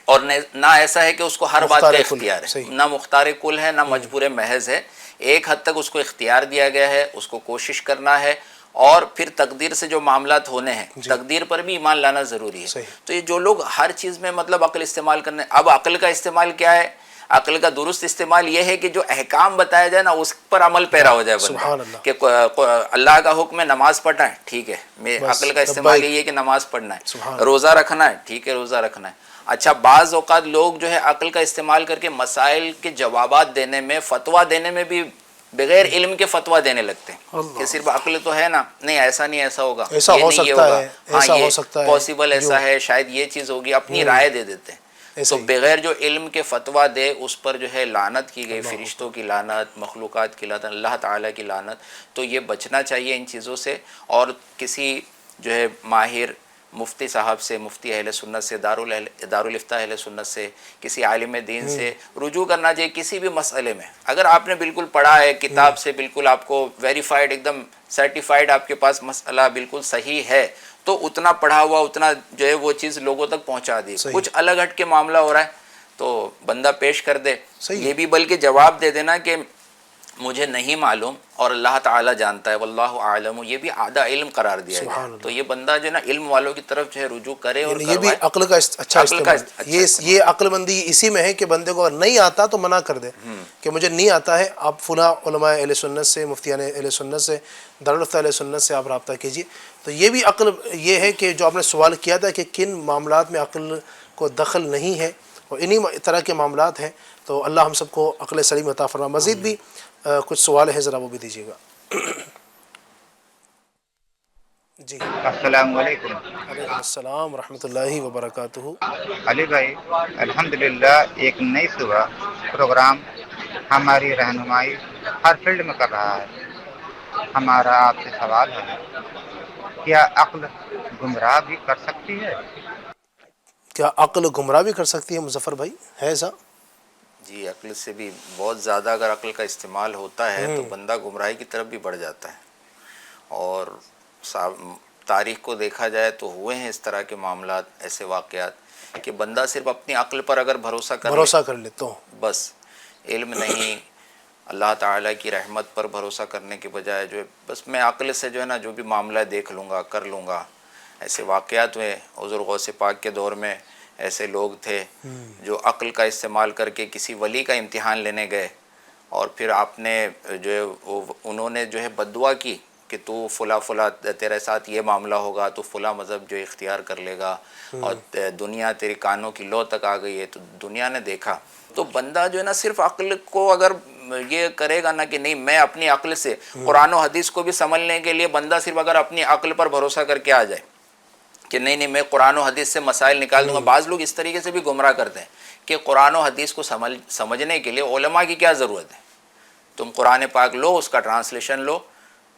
اور نہ ایسا ہے کہ اس کو ہر بات کا اختیار ہے، نہ مختار کل ہے، نہ مجبور محض ہے. ایک حد تک اس کو اختیار دیا گیا ہے، اس کو کوشش کرنا ہے، اور پھر تقدیر سے جو معاملات ہونے ہیں، تقدیر پر بھی ایمان لانا ضروری ہے. تو یہ جو لوگ ہر چیز میں مطلب عقل استعمال کرنے، اب عقل کا استعمال کیا ہے؟ عقل کا درست استعمال یہ ہے کہ جو احکام بتایا جائے اس پر عمل پیرا ہو جائے بندہ. کہ اللہ کا حکم ہے نماز پڑھنا ہے، ٹھیک ہے، عقل کا استعمال یہ ہے کہ نماز پڑھنا ہے. روزہ رکھنا ہے، ٹھیک ہے، روزہ رکھنا ہے. اچھا، بعض اوقات لوگ جو ہے عقل کا استعمال کر کے مسائل کے جوابات دینے میں، فتویٰ دینے میں بھی بغیر علم کے فتویٰ دینے لگتے ہیں کہ صرف عقل تو ہے نا، نہیں ایسا نہیں، ایسا ہوگا، ایسا ہو سکتا ہے، ایسا ہو سکتا ہے، پاسبل ایسا ہے، شاید یہ چیز ہوگی، اپنی رائے دے دیتے ہیں. تو بغیر جو علم کے فتویٰ دے اس پر جو ہے لعنت کی گئی، فرشتوں کی لعنت، مخلوقات کی لعنت، اللہ تعالیٰ کی لعنت. تو یہ بچنا چاہیے ان چیزوں سے، اور کسی جو ہے ماہر مفتی صاحب سے، مفتی اہل سنت سے، دارالافتاء اہل سنت سے، کسی عالم دین سے رجوع کرنا چاہیے کسی بھی مسئلے میں. اگر آپ نے بالکل پڑھا ہے کتاب سے، بالکل آپ کو ویریفائڈ، ایک دم سرٹیفائڈ آپ کے پاس مسئلہ بالکل صحیح ہے، تو اتنا پڑھا ہوا، اتنا جو ہے وہ چیز لوگوں تک پہنچا دی. کچھ الگ ہٹ کے معاملہ ہو رہا ہے تو بندہ پیش کر دے، یہ بھی بلکہ جواب دے دینا کہ مجھے نہیں معلوم اور اللہ تعالیٰ جانتا ہے، واللہ اعلم، یہ بھی آدھا علم قرار دیا گیا. تو یہ بندہ جو ہے نا علم والوں کی طرف جو ہے رجوع کرے، اور یہ بھی عقل کا اچھا استعمال. یہ عقل مندی اسی میں ہے کہ بندے کو اگر نہیں آتا تو منع کر دے کہ مجھے نہیں آتا ہے. آپ فلاں علماء اہل سنت سے، مفتیان اہل سنت سے، دارالافتاء اہل سنت سے آپ رابطہ کیجیے. تو یہ بھی عقل یہ ہے کہ جو آپ نے سوال کیا تھا کہ کن معاملات میں عقل کو دخل نہیں ہے، اور انہی طرح کے معاملات ہیں. تو اللہ ہم سب کو عقل سلیم عطا فرمائے. مزید بھی کچھ سوال ہیں، ذرا وہ بھی دیجیے گا. جی السلام علیکم. وعلیکم السلام ورحمۃ اللہ وبرکاتہ. علی بھائی، الحمدللہ ایک نئی صبح پروگرام ہماری رہنمائی ہر فیلڈ میں کر رہا ہے. ہمارا آپ سے سوال ہے، کیا عقل گمراہ بھی کر سکتی ہے؟ کیا عقل گمراہ بھی کر سکتی ہے مظفر بھائی، ہے ایسا؟ جی، عقل سے بھی بہت زیادہ اگر عقل کا استعمال ہوتا ہے تو بندہ گمراہی کی طرف بھی بڑھ جاتا ہے. اور تاریخ کو دیکھا جائے تو ہوئے ہیں اس طرح کے معاملات، ایسے واقعات کہ بندہ صرف اپنی عقل پر اگر بھروسہ کر لے لے تو بس، علم نہیں، اللہ تعالیٰ کی رحمت پر بھروسہ کرنے کے بجائے جو ہے بس میں عقل سے جو ہے نا جو بھی معاملہ دیکھ لوں گا کر لوں گا. ایسے واقعات ہوئے حضور غوث پاک کے دور میں. ایسے لوگ تھے جو عقل کا استعمال کر کے کسی ولی کا امتحان لینے گئے اور پھر آپ نے جو ہے انہوں نے جو ہے بد دعا کی کہ تو فلاں فلاں تیرے ساتھ یہ معاملہ ہوگا، تو فلاں مذہب جو اختیار کر لے گا، اور دنیا تیری کانوں کی لو تک آ گئی ہے. تو دنیا نے دیکھا تو بندہ جو ہے نا صرف عقل کو اگر یہ کرے گا نا کہ نہیں میں اپنی عقل سے قرآن و حدیث کو بھی سمجھنے کے لیے بندہ صرف اگر اپنی عقل پر بھروسہ کر کے آ جائے کہ نہیں میں قرآن و حدیث سے مسائل نکال دوں گا. بعض لوگ اس طریقے سے بھی گمراہ کرتے ہیں کہ قرآن و حدیث کو سمجھنے کے لیے علماء کی کیا ضرورت ہے. تم قرآن پاک لو، اس کا ٹرانسلیشن لو،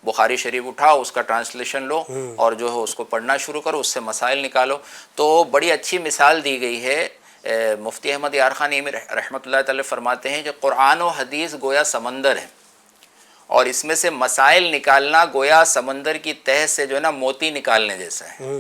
بخاری شریف اٹھاؤ، اس کا ٹرانسلیشن لو اور جو ہے اس کو پڑھنا شروع کرو، اس سے مسائل نکالو. تو بڑی اچھی مثال دی گئی ہے. مفتی احمد یار خان ایمی رحمۃ اللہ تعالی فرماتے ہیں کہ قرآن و حدیث گویا سمندر ہے اور اس میں سے مسائل نکالنا گویا سمندر کی تہہ سے جو ہے نا موتی نکالنے جیسا ہے.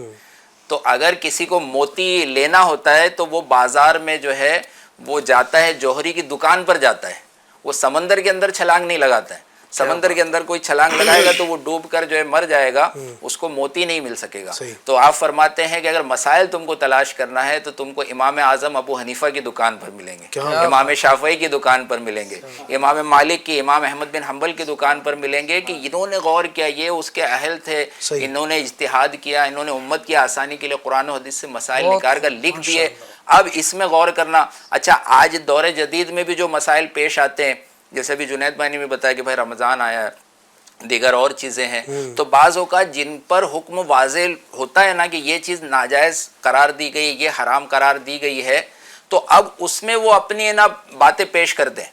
تو اگر کسی کو موتی لینا ہوتا ہے تو وہ بازار میں جو ہے وہ جاتا ہے، جوہری کی دکان پر جاتا ہے. وہ سمندر کے اندر چھلانگ نہیں لگاتا ہے. سمندر کے اندر کوئی چھلانگ لگائے گا تو وہ ڈوب کر جو ہے مر جائے گا، اس کو موتی نہیں مل سکے گا. تو آپ فرماتے ہیں کہ اگر مسائل تم کو تلاش کرنا ہے تو تم کو امام اعظم ابو حنیفہ کی دکان پر ملیں گے، امام شافعی کی دکان پر ملیں گے، امام مالک کی، امام احمد بن حنبل کی دکان پر ملیں گے کہ انہوں نے غور کیا، یہ اس کے اہل تھے، انہوں نے اجتہاد کیا، انہوں نے امت کی آسانی کے لیے قرآن و حدیث سے مسائل نکال کر لکھ دیے. اب اس میں غور کرنا. اچھا آج دور جدید میں بھی جو مسائل پیش آتے ہیں، جیسے بھی جنید بھائی نے بھی بتایا کہ بھائی رمضان آیا ہے، دیگر اور چیزیں ہیں، تو بعض اوقات جن پر حکم واضح ہوتا ہے نا کہ یہ چیز ناجائز قرار دی گئی، یہ حرام قرار دی گئی ہے، تو اب اس میں وہ اپنی نا باتیں پیش کر دیں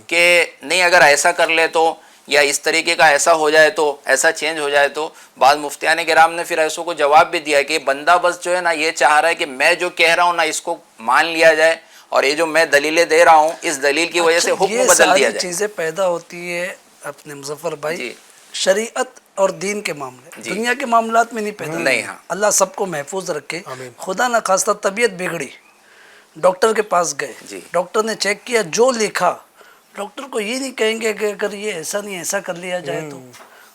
کہ نہیں اگر ایسا کر لے تو، یا اس طریقے کا ایسا ہو جائے تو، ایسا چینج ہو جائے تو. بعض مفتیان کرام نے پھر ایسوں کو جواب بھی دیا کہ بندہ بس جو ہے نا یہ چاہ رہا ہے کہ میں جو کہہ رہا ہوں نا اس کو مان لیا جائے، اور یہ جو میں دلیلیں دے رہا ہوں اس دلیل کی وجہ سے حکم بدل دیا جائے. یہ چیزیں پیدا ہوتی ہے اپنے مظفر بھائی شریعت اور دین کے معاملے، دنیا کے معاملات میں نہیں پیدا. نہیں. ہاں اللہ سب کو محفوظ رکھے. خدا نہ خواستہ طبیعت بگڑی، ڈاکٹر کے پاس گئے، ڈاکٹر نے چیک کیا، جو لکھا، ڈاکٹر کو یہ نہیں کہیں گے کہ اگر یہ ایسا نہیں ایسا کر لیا جائے تو.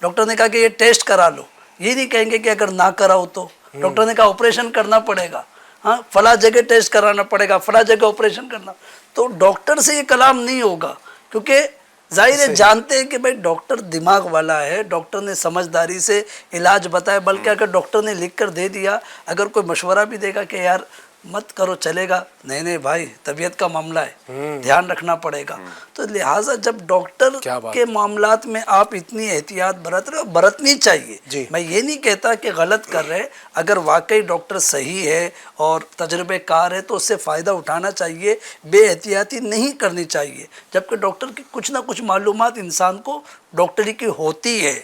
ڈاکٹر نے کہا کہ یہ ٹیسٹ کرا لو، یہ نہیں کہیں گے کہ اگر نہ کراؤ تو. ڈاکٹر نے کہا آپریشن کرنا پڑے گا، ہاں فلاں جگہ ٹیسٹ کرانا پڑے گا، فلاں جگہ آپریشن کرنا. تو ڈاکٹر سے یہ کلام نہیں ہوگا، کیونکہ ظاہر ہے جانتے ہیں کہ بھائی ڈاکٹر دماغ والا ہے، ڈاکٹر نے سمجھداری سے علاج بتایا. بلکہ اگر ڈاکٹر نے لکھ کر دے دیا، اگر کوئی مشورہ بھی دے گا کہ یار مت کرو چلے گا، نہیں بھائی طبیعت کا معاملہ ہے، دھیان رکھنا پڑے گا. تو لہٰذا جب ڈاکٹر کے معاملات میں آپ اتنی احتیاط برت رہے ہو، برتنی چاہیے. میں یہ نہیں کہتا کہ غلط کر رہے، اگر واقعی ڈاکٹر صحیح ہے اور تجربے کار ہے تو اس سے فائدہ اٹھانا چاہیے، بے احتیاطی نہیں کرنی چاہیے. جبکہ ڈاکٹر کی کچھ نہ کچھ معلومات انسان کو ڈاکٹری کی ہوتی ہے.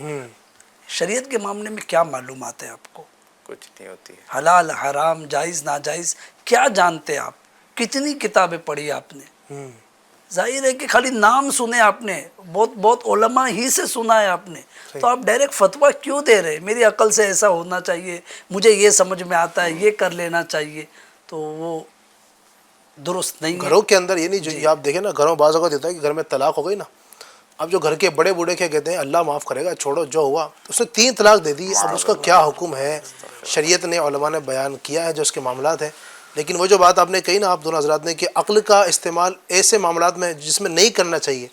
شریعت کے معاملے میں کیا معلومات ہے آپ کو؟ کچھ نہیں ہوتی ہے. حلال حرام جائز ناجائز کیا جانتے آپ؟ کتنی کتابیں پڑھی آپ نے؟ ظاہر ہے کہ خالی نام سنے آپ نے، بہت علماء ہی سے سنا ہے آپ نے، تو آپ ڈائریکٹ فتویٰ کیوں دے رہے؟ میری عقل سے ایسا ہونا چاہیے، مجھے یہ سمجھ میں آتا ہے، یہ کر لینا چاہیے، تو وہ درست نہیں ہے. گھروں کے اندر یہ نہیں جو آپ دیکھیں نا، گھروں بعض اوقات ہوتا ہے کہ گھر میں طلاق ہو گئی نا، اب جو گھر کے بڑے بوڑھے کیا کہتے ہیں اللہ معاف کرے گا، چھوڑو جو ہوا، اس نے 3 طلاق دے دی. اب اس کا کیا حکم ہے؟ شریعت نے، علماء نے بیان کیا ہے جو اس کے معاملات ہیں. لیکن وہ جو بات آپ نے کہی نا آپ دونوں حضرات نے کہ عقل کا استعمال ایسے معاملات میں جس میں نہیں کرنا چاہیے،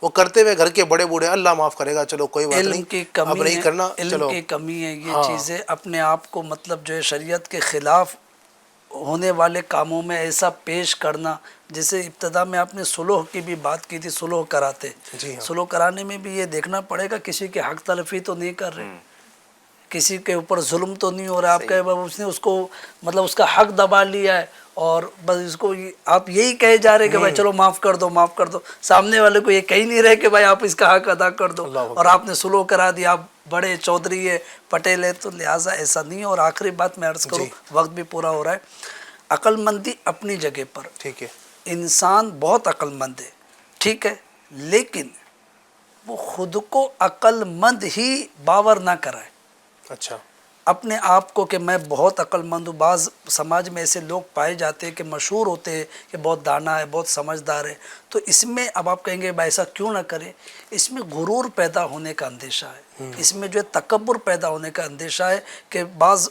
وہ کرتے ہوئے گھر کے بڑے بوڑھے اللہ معاف کرے گا، چلو کوئی بات نہیں، اب نہیں کرنا، علم کی کمی ہے. یہ چیزیں اپنے آپ کو مطلب جو ہے شریعت کے خلاف ہونے والے کاموں میں ایسا پیش کرنا. جیسے ابتدا میں آپ نے صلح کی بھی بات کی تھی، صلح کراتے، صلح کرانے میں بھی یہ دیکھنا پڑے گا کسی کے حق تلفی تو نہیں کر رہے، کسی کے اوپر ظلم تو نہیں ہو رہا. آپ کہ اس نے اس کو مطلب اس کا حق دبا لیا ہے اور بس اس کو آپ یہی کہے جا رہے کہ بھائی چلو معاف کر دو معاف کر دو، سامنے والے کو یہ کہی نہیں رہے کہ بھائی آپ اس کا حق ادا کر دو، اور آپ نے صلح کرا دیا، آپ بڑے چودھری ہے پٹیل ہے. تو لہٰذا ایسا نہیں ہے. اور آخری بات میں عرض کروں، وقت بھی پورا ہو رہا ہے. عقل مندی اپنی جگہ پر ٹھیک ہے، انسان بہت عقل مند ہے، ٹھیک ہے، لیکن وہ خود کو عقل مند ہی باور نہ کرائے. اچھا، اپنے آپ کو کہ میں بہت عقل مند ہوں. بعض سماج میں ایسے لوگ پائے جاتے ہیں کہ مشہور ہوتے ہیں کہ بہت دانا ہے, بہت سمجھدار ہے. تو اس میں اب آپ کہیں گے ایسا کیوں نہ کرے, اس میں غرور پیدا ہونے کا اندیشہ ہے, اس میں جو ہے تکبر پیدا ہونے کا اندیشہ ہے کہ بعض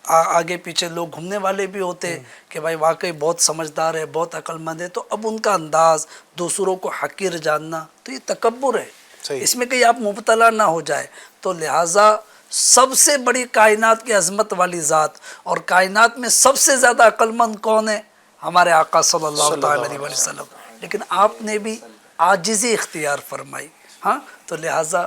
آگے پیچھے لوگ گھومنے والے بھی ہوتے کہ بھائی واقعی بہت سمجھدار ہے, بہت عقل مند ہے, تو اب ان کا انداز دوسروں کو حقیر جاننا, تو یہ تکبر ہے. اس میں کہیں آپ مبتلا نہ ہو جائے. تو لہٰذا سب سے بڑی کائنات کی عظمت والی ذات اور کائنات میں سب سے زیادہ عقل مند کون ہے؟ ہمارے آقا صلی اللہ علیہ وسلم. لیکن آپ نے بھی عاجزی اختیار فرمائی. ہاں, تو لہٰذا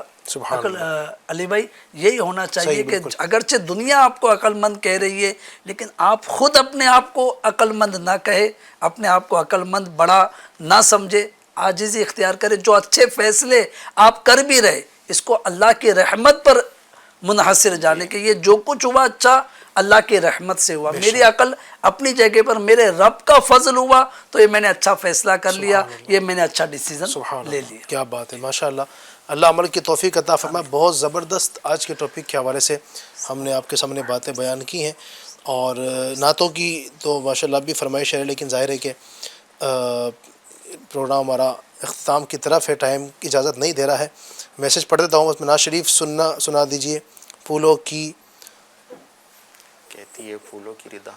علی بھائی یہی ہونا چاہیے کہ اگرچہ دنیا آپ کو عقل مند کہہ رہی ہے, لیکن آپ خود اپنے آپ کو عقل مند نہ کہے, اپنے آپ کو عقل مند بڑا نہ سمجھے, عاجزی اختیار کرے. جو اچھے فیصلے آپ کر بھی رہے اس کو اللہ کی رحمت پر منحصر جانے کہ یہ جو کچھ ہوا اچھا اللہ کی رحمت سے ہوا, میری عقل اپنی جگہ پر میرے رب کا فضل ہوا تو یہ میں نے اچھا فیصلہ کر لیا, یہ میں نے اچھا ڈیسیزن لے لیا. کیا بات ہے, ماشاءاللہ, اللہ عمل کی توفیق عطا فرمائے. بہت زبردست آج کے ٹاپک کے حوالے سے ہم نے آپ کے سامنے باتیں بیان کی ہیں, اور نعتوں کی تو ماشاءاللہ بھی فرمائش ہے, لیکن ظاہر ہے کہ پروگرام ہمارا اختتام کی طرف ہے, ٹائم کی اجازت نہیں دے رہا ہے. میسج پڑھ دیتا ہوں, بس نعت شریف سنا دیجئے. پھولوں کی کہتی ہے پھولوں کی ردا,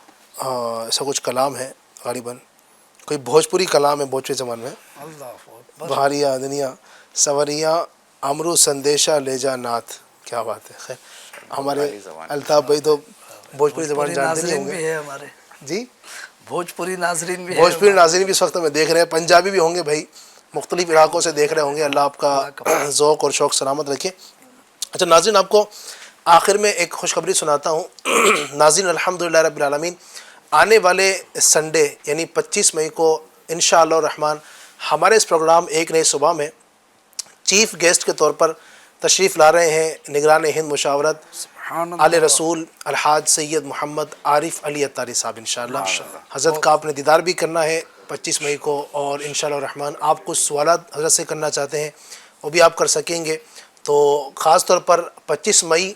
ہاں ایسا کچھ کلام ہے غالباً, کوئی بھوجپوری کلام ہے بھوجپوری زبان میں. بہاریاں دنیا سوریاں امرو سندیشہ لے جا نعت. کیا بات ہے. خیر ہمارے الطاف بھائی تو بھوجپوری زبان جانتے نہیں ہوں گے ہمارے, جی بھوجپوری ناظرین بھی, بھوجپوری ناظرین بھی اس وقت میں دیکھ رہے ہیں, پنجابی بھی ہوں گے بھائی, مختلف علاقوں سے دیکھ رہے ہوں گے. اللہ آپ کا ذوق اور شوق سلامت رکھے. اچھا ناظرین, آپ کو آخر میں ایک خوشخبری سناتا ہوں. ناظرین الحمدللہ رب العالمین, آنے والے سنڈے یعنی 25 مئی کو انشاءاللہ الرحمن ہمارے اس پروگرام ایک نئی صبح میں چیف گیسٹ کے طور پر تشریف لا رہے ہیں نگران ہند مشاورت آل رسول الحاج سید محمد عارف علی اتاری صاحب. انشاءاللہ حضرت کا آپ نے دیدار بھی کرنا ہے 25 مئی کو, اور انشاءاللہ الرحمن آپ کچھ سوالات حضرت سے کرنا چاہتے ہیں وہ بھی آپ کر سکیں گے. تو خاص طور پر 25 مئی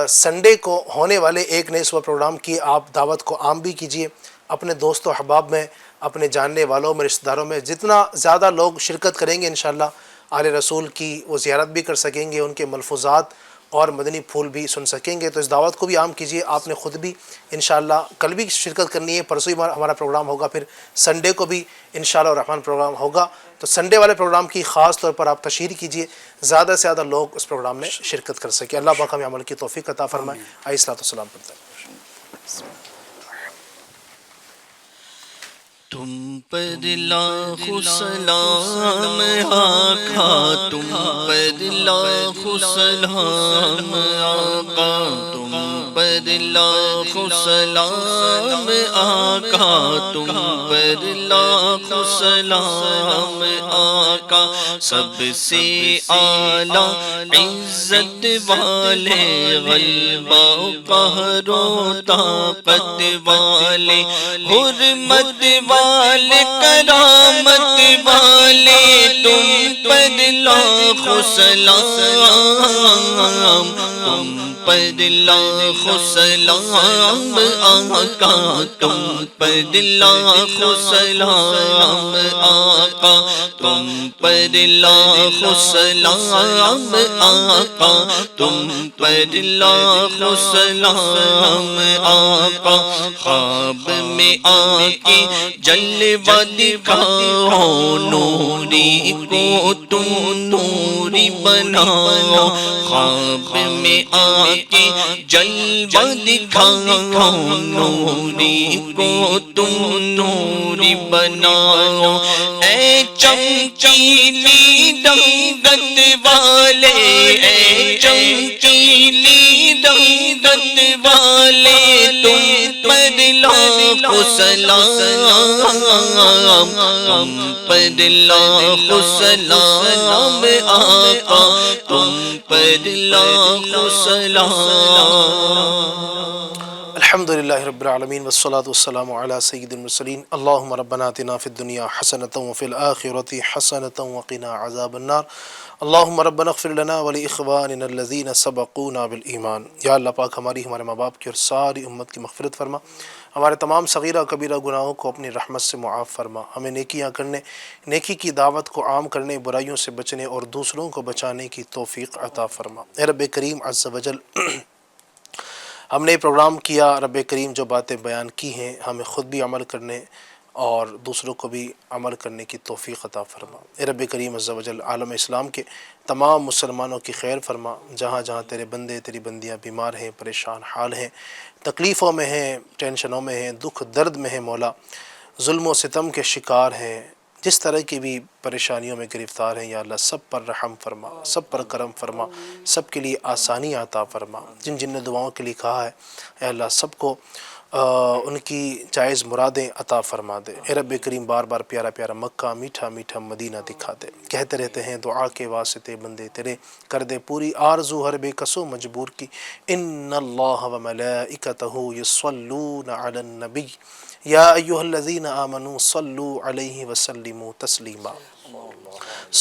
سنڈے کو ہونے والے ایک نئے صبح پروگرام کی آپ دعوت کو عام بھی کیجیے. اپنے دوست و احباب میں, اپنے جاننے والوں میں, رشتہ داروں میں جتنا زیادہ لوگ شرکت کریں گے انشاءاللہ آل رسول کی وہ زیارت بھی کر سکیں گے, ان کے ملفوظات اور مدنی پھول بھی سن سکیں گے. تو اس دعوت کو بھی عام کیجیے. آپ نے خود بھی انشاءاللہ کل بھی شرکت کرنی ہے, پرسوں ہی ہمارا پروگرام ہوگا, پھر سنڈے کو بھی انشاءاللہ الرحمن پروگرام ہوگا. تو سنڈے والے پروگرام کی خاص طور پر آپ تشہیر کیجیے, زیادہ سے زیادہ لوگ اس پروگرام میں شرکت کر سکیں. اللہ پاک ہمیں عمل کی توفیق عطا فرمائے. آئیے الصلوۃ والسلام پڑھتے ہیں. تم پر لاکھ سلام آقا, تم پر لاکھ سلام آقا, تم پر لاکھ سلام آقا, تم پر لاکھ سلام آقا. سب سے اعلیٰ عزت والے, غلبہ قہر و طاقت والے, حرمت والے, کرامت والے, تم پر لاکھ سلام, تم پر لاکھ سلام آقا, تم پر لاکھ سلام آقا, تم پر لاکھ سلام آقا, تم پر لاکھ سلام آقا. خواب میں آ کے جلوہ دکھاؤ, نوری کو تم نوری بناؤ. خواب میں آ کے جلوہ دکھاؤ, نوری کو تم نوری بناؤ. اے چمکیلی رنگت والے, اے چمکیلی رنگت والے, تم پر لاکھ سلام, تم پر لاکھ سلام آقا, تم پر لاکھ سلام. الحمد للہ رب العالمین والصلاة والسلام علی سید المرسلین اللہم ربنا آتنا فی الدنیا حسنۃ وفی الآخرۃ حسنۃ وقنا عذاب النار اللہم ربنا اغفر لنا ولاخواننا الذین سبقونا بالایمان. یا اللہ پاک ہماری ہمارے ماں باپ کی اور ساری امت کی مغفرت فرما. ہمارے تمام صغیرہ کبیرہ گناہوں کو اپنی رحمت سے معاف فرما. ہمیں نیکیاں کرنے، نیکی کی دعوت کو عام کرنے، برائیوں سے بچنے اور دوسروں کو بچانے کی توفیق عطا فرما. اے رب کریم عز وجل، ہم نے پروگرام کیا، رب کریم جو باتیں بیان کی ہیں ہمیں خود بھی عمل کرنے اور دوسروں کو بھی عمل کرنے کی توفیق عطا فرما. اے رب کریم عز وجل، عالم اسلام کے تمام مسلمانوں کی خیر فرما. جہاں جہاں تیرے بندے تیری بندیاں بیمار ہیں، پریشان حال ہیں، تکلیفوں میں ہیں، ٹینشنوں میں ہیں، دکھ درد میں ہیں مولا، ظلم و ستم کے شکار ہیں، جس طرح کی بھی پریشانیوں میں گرفتار ہیں، یا اللہ سب پر رحم فرما، سب پر کرم فرما، سب کے لیے آسانی عطا فرما. جن جن نے دعاؤں کے لیے کہا ہے اے اللہ سب کو ان کی جائز مرادیں عطا فرما دے. اے رب کریم بار بار پیارا پیارا مکہ، میٹھا میٹھا مدینہ دکھا دے. کہتے رہتے ہیں دعا کے واسطے بندے تیرے، کر دے پوری آرزو ہر بے کسو مجبور کی. ان اللہ و ملائکتہ یصلون علی النبی یا ایھا الذین آمنوا صلوا علیہ وسلموا تسلیما.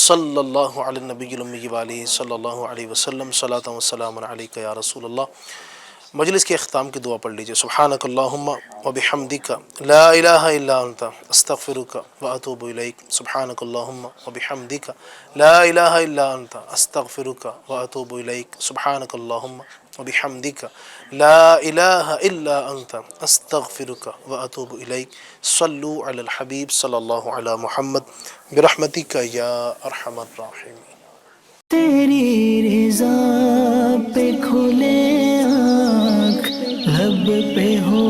صلی اللہ علی النبی الامی وآلہ صلی اللہ علیہ وسلم. صلاۃ و سلام علیک یا رسول اللہ. مجلس کے اختتام کی دعا پڑھ لیجئے. سبحانک اللہم وبحمدک لا الہ الا انت استغفرک واتوب الیک. سبحانک اللہم وبحمدک لا الہ الا انت استغفرک واتوب الیک. سبحانک اللہم وبحمدک لا الہ الا انت استغفرک واتوب الیک. صلو علی الحبیب صلی اللہ علی محمد برحمتک یا ارحم الراحمین. تیری رضا پہ کھلے آنکھ، لب پہ ہو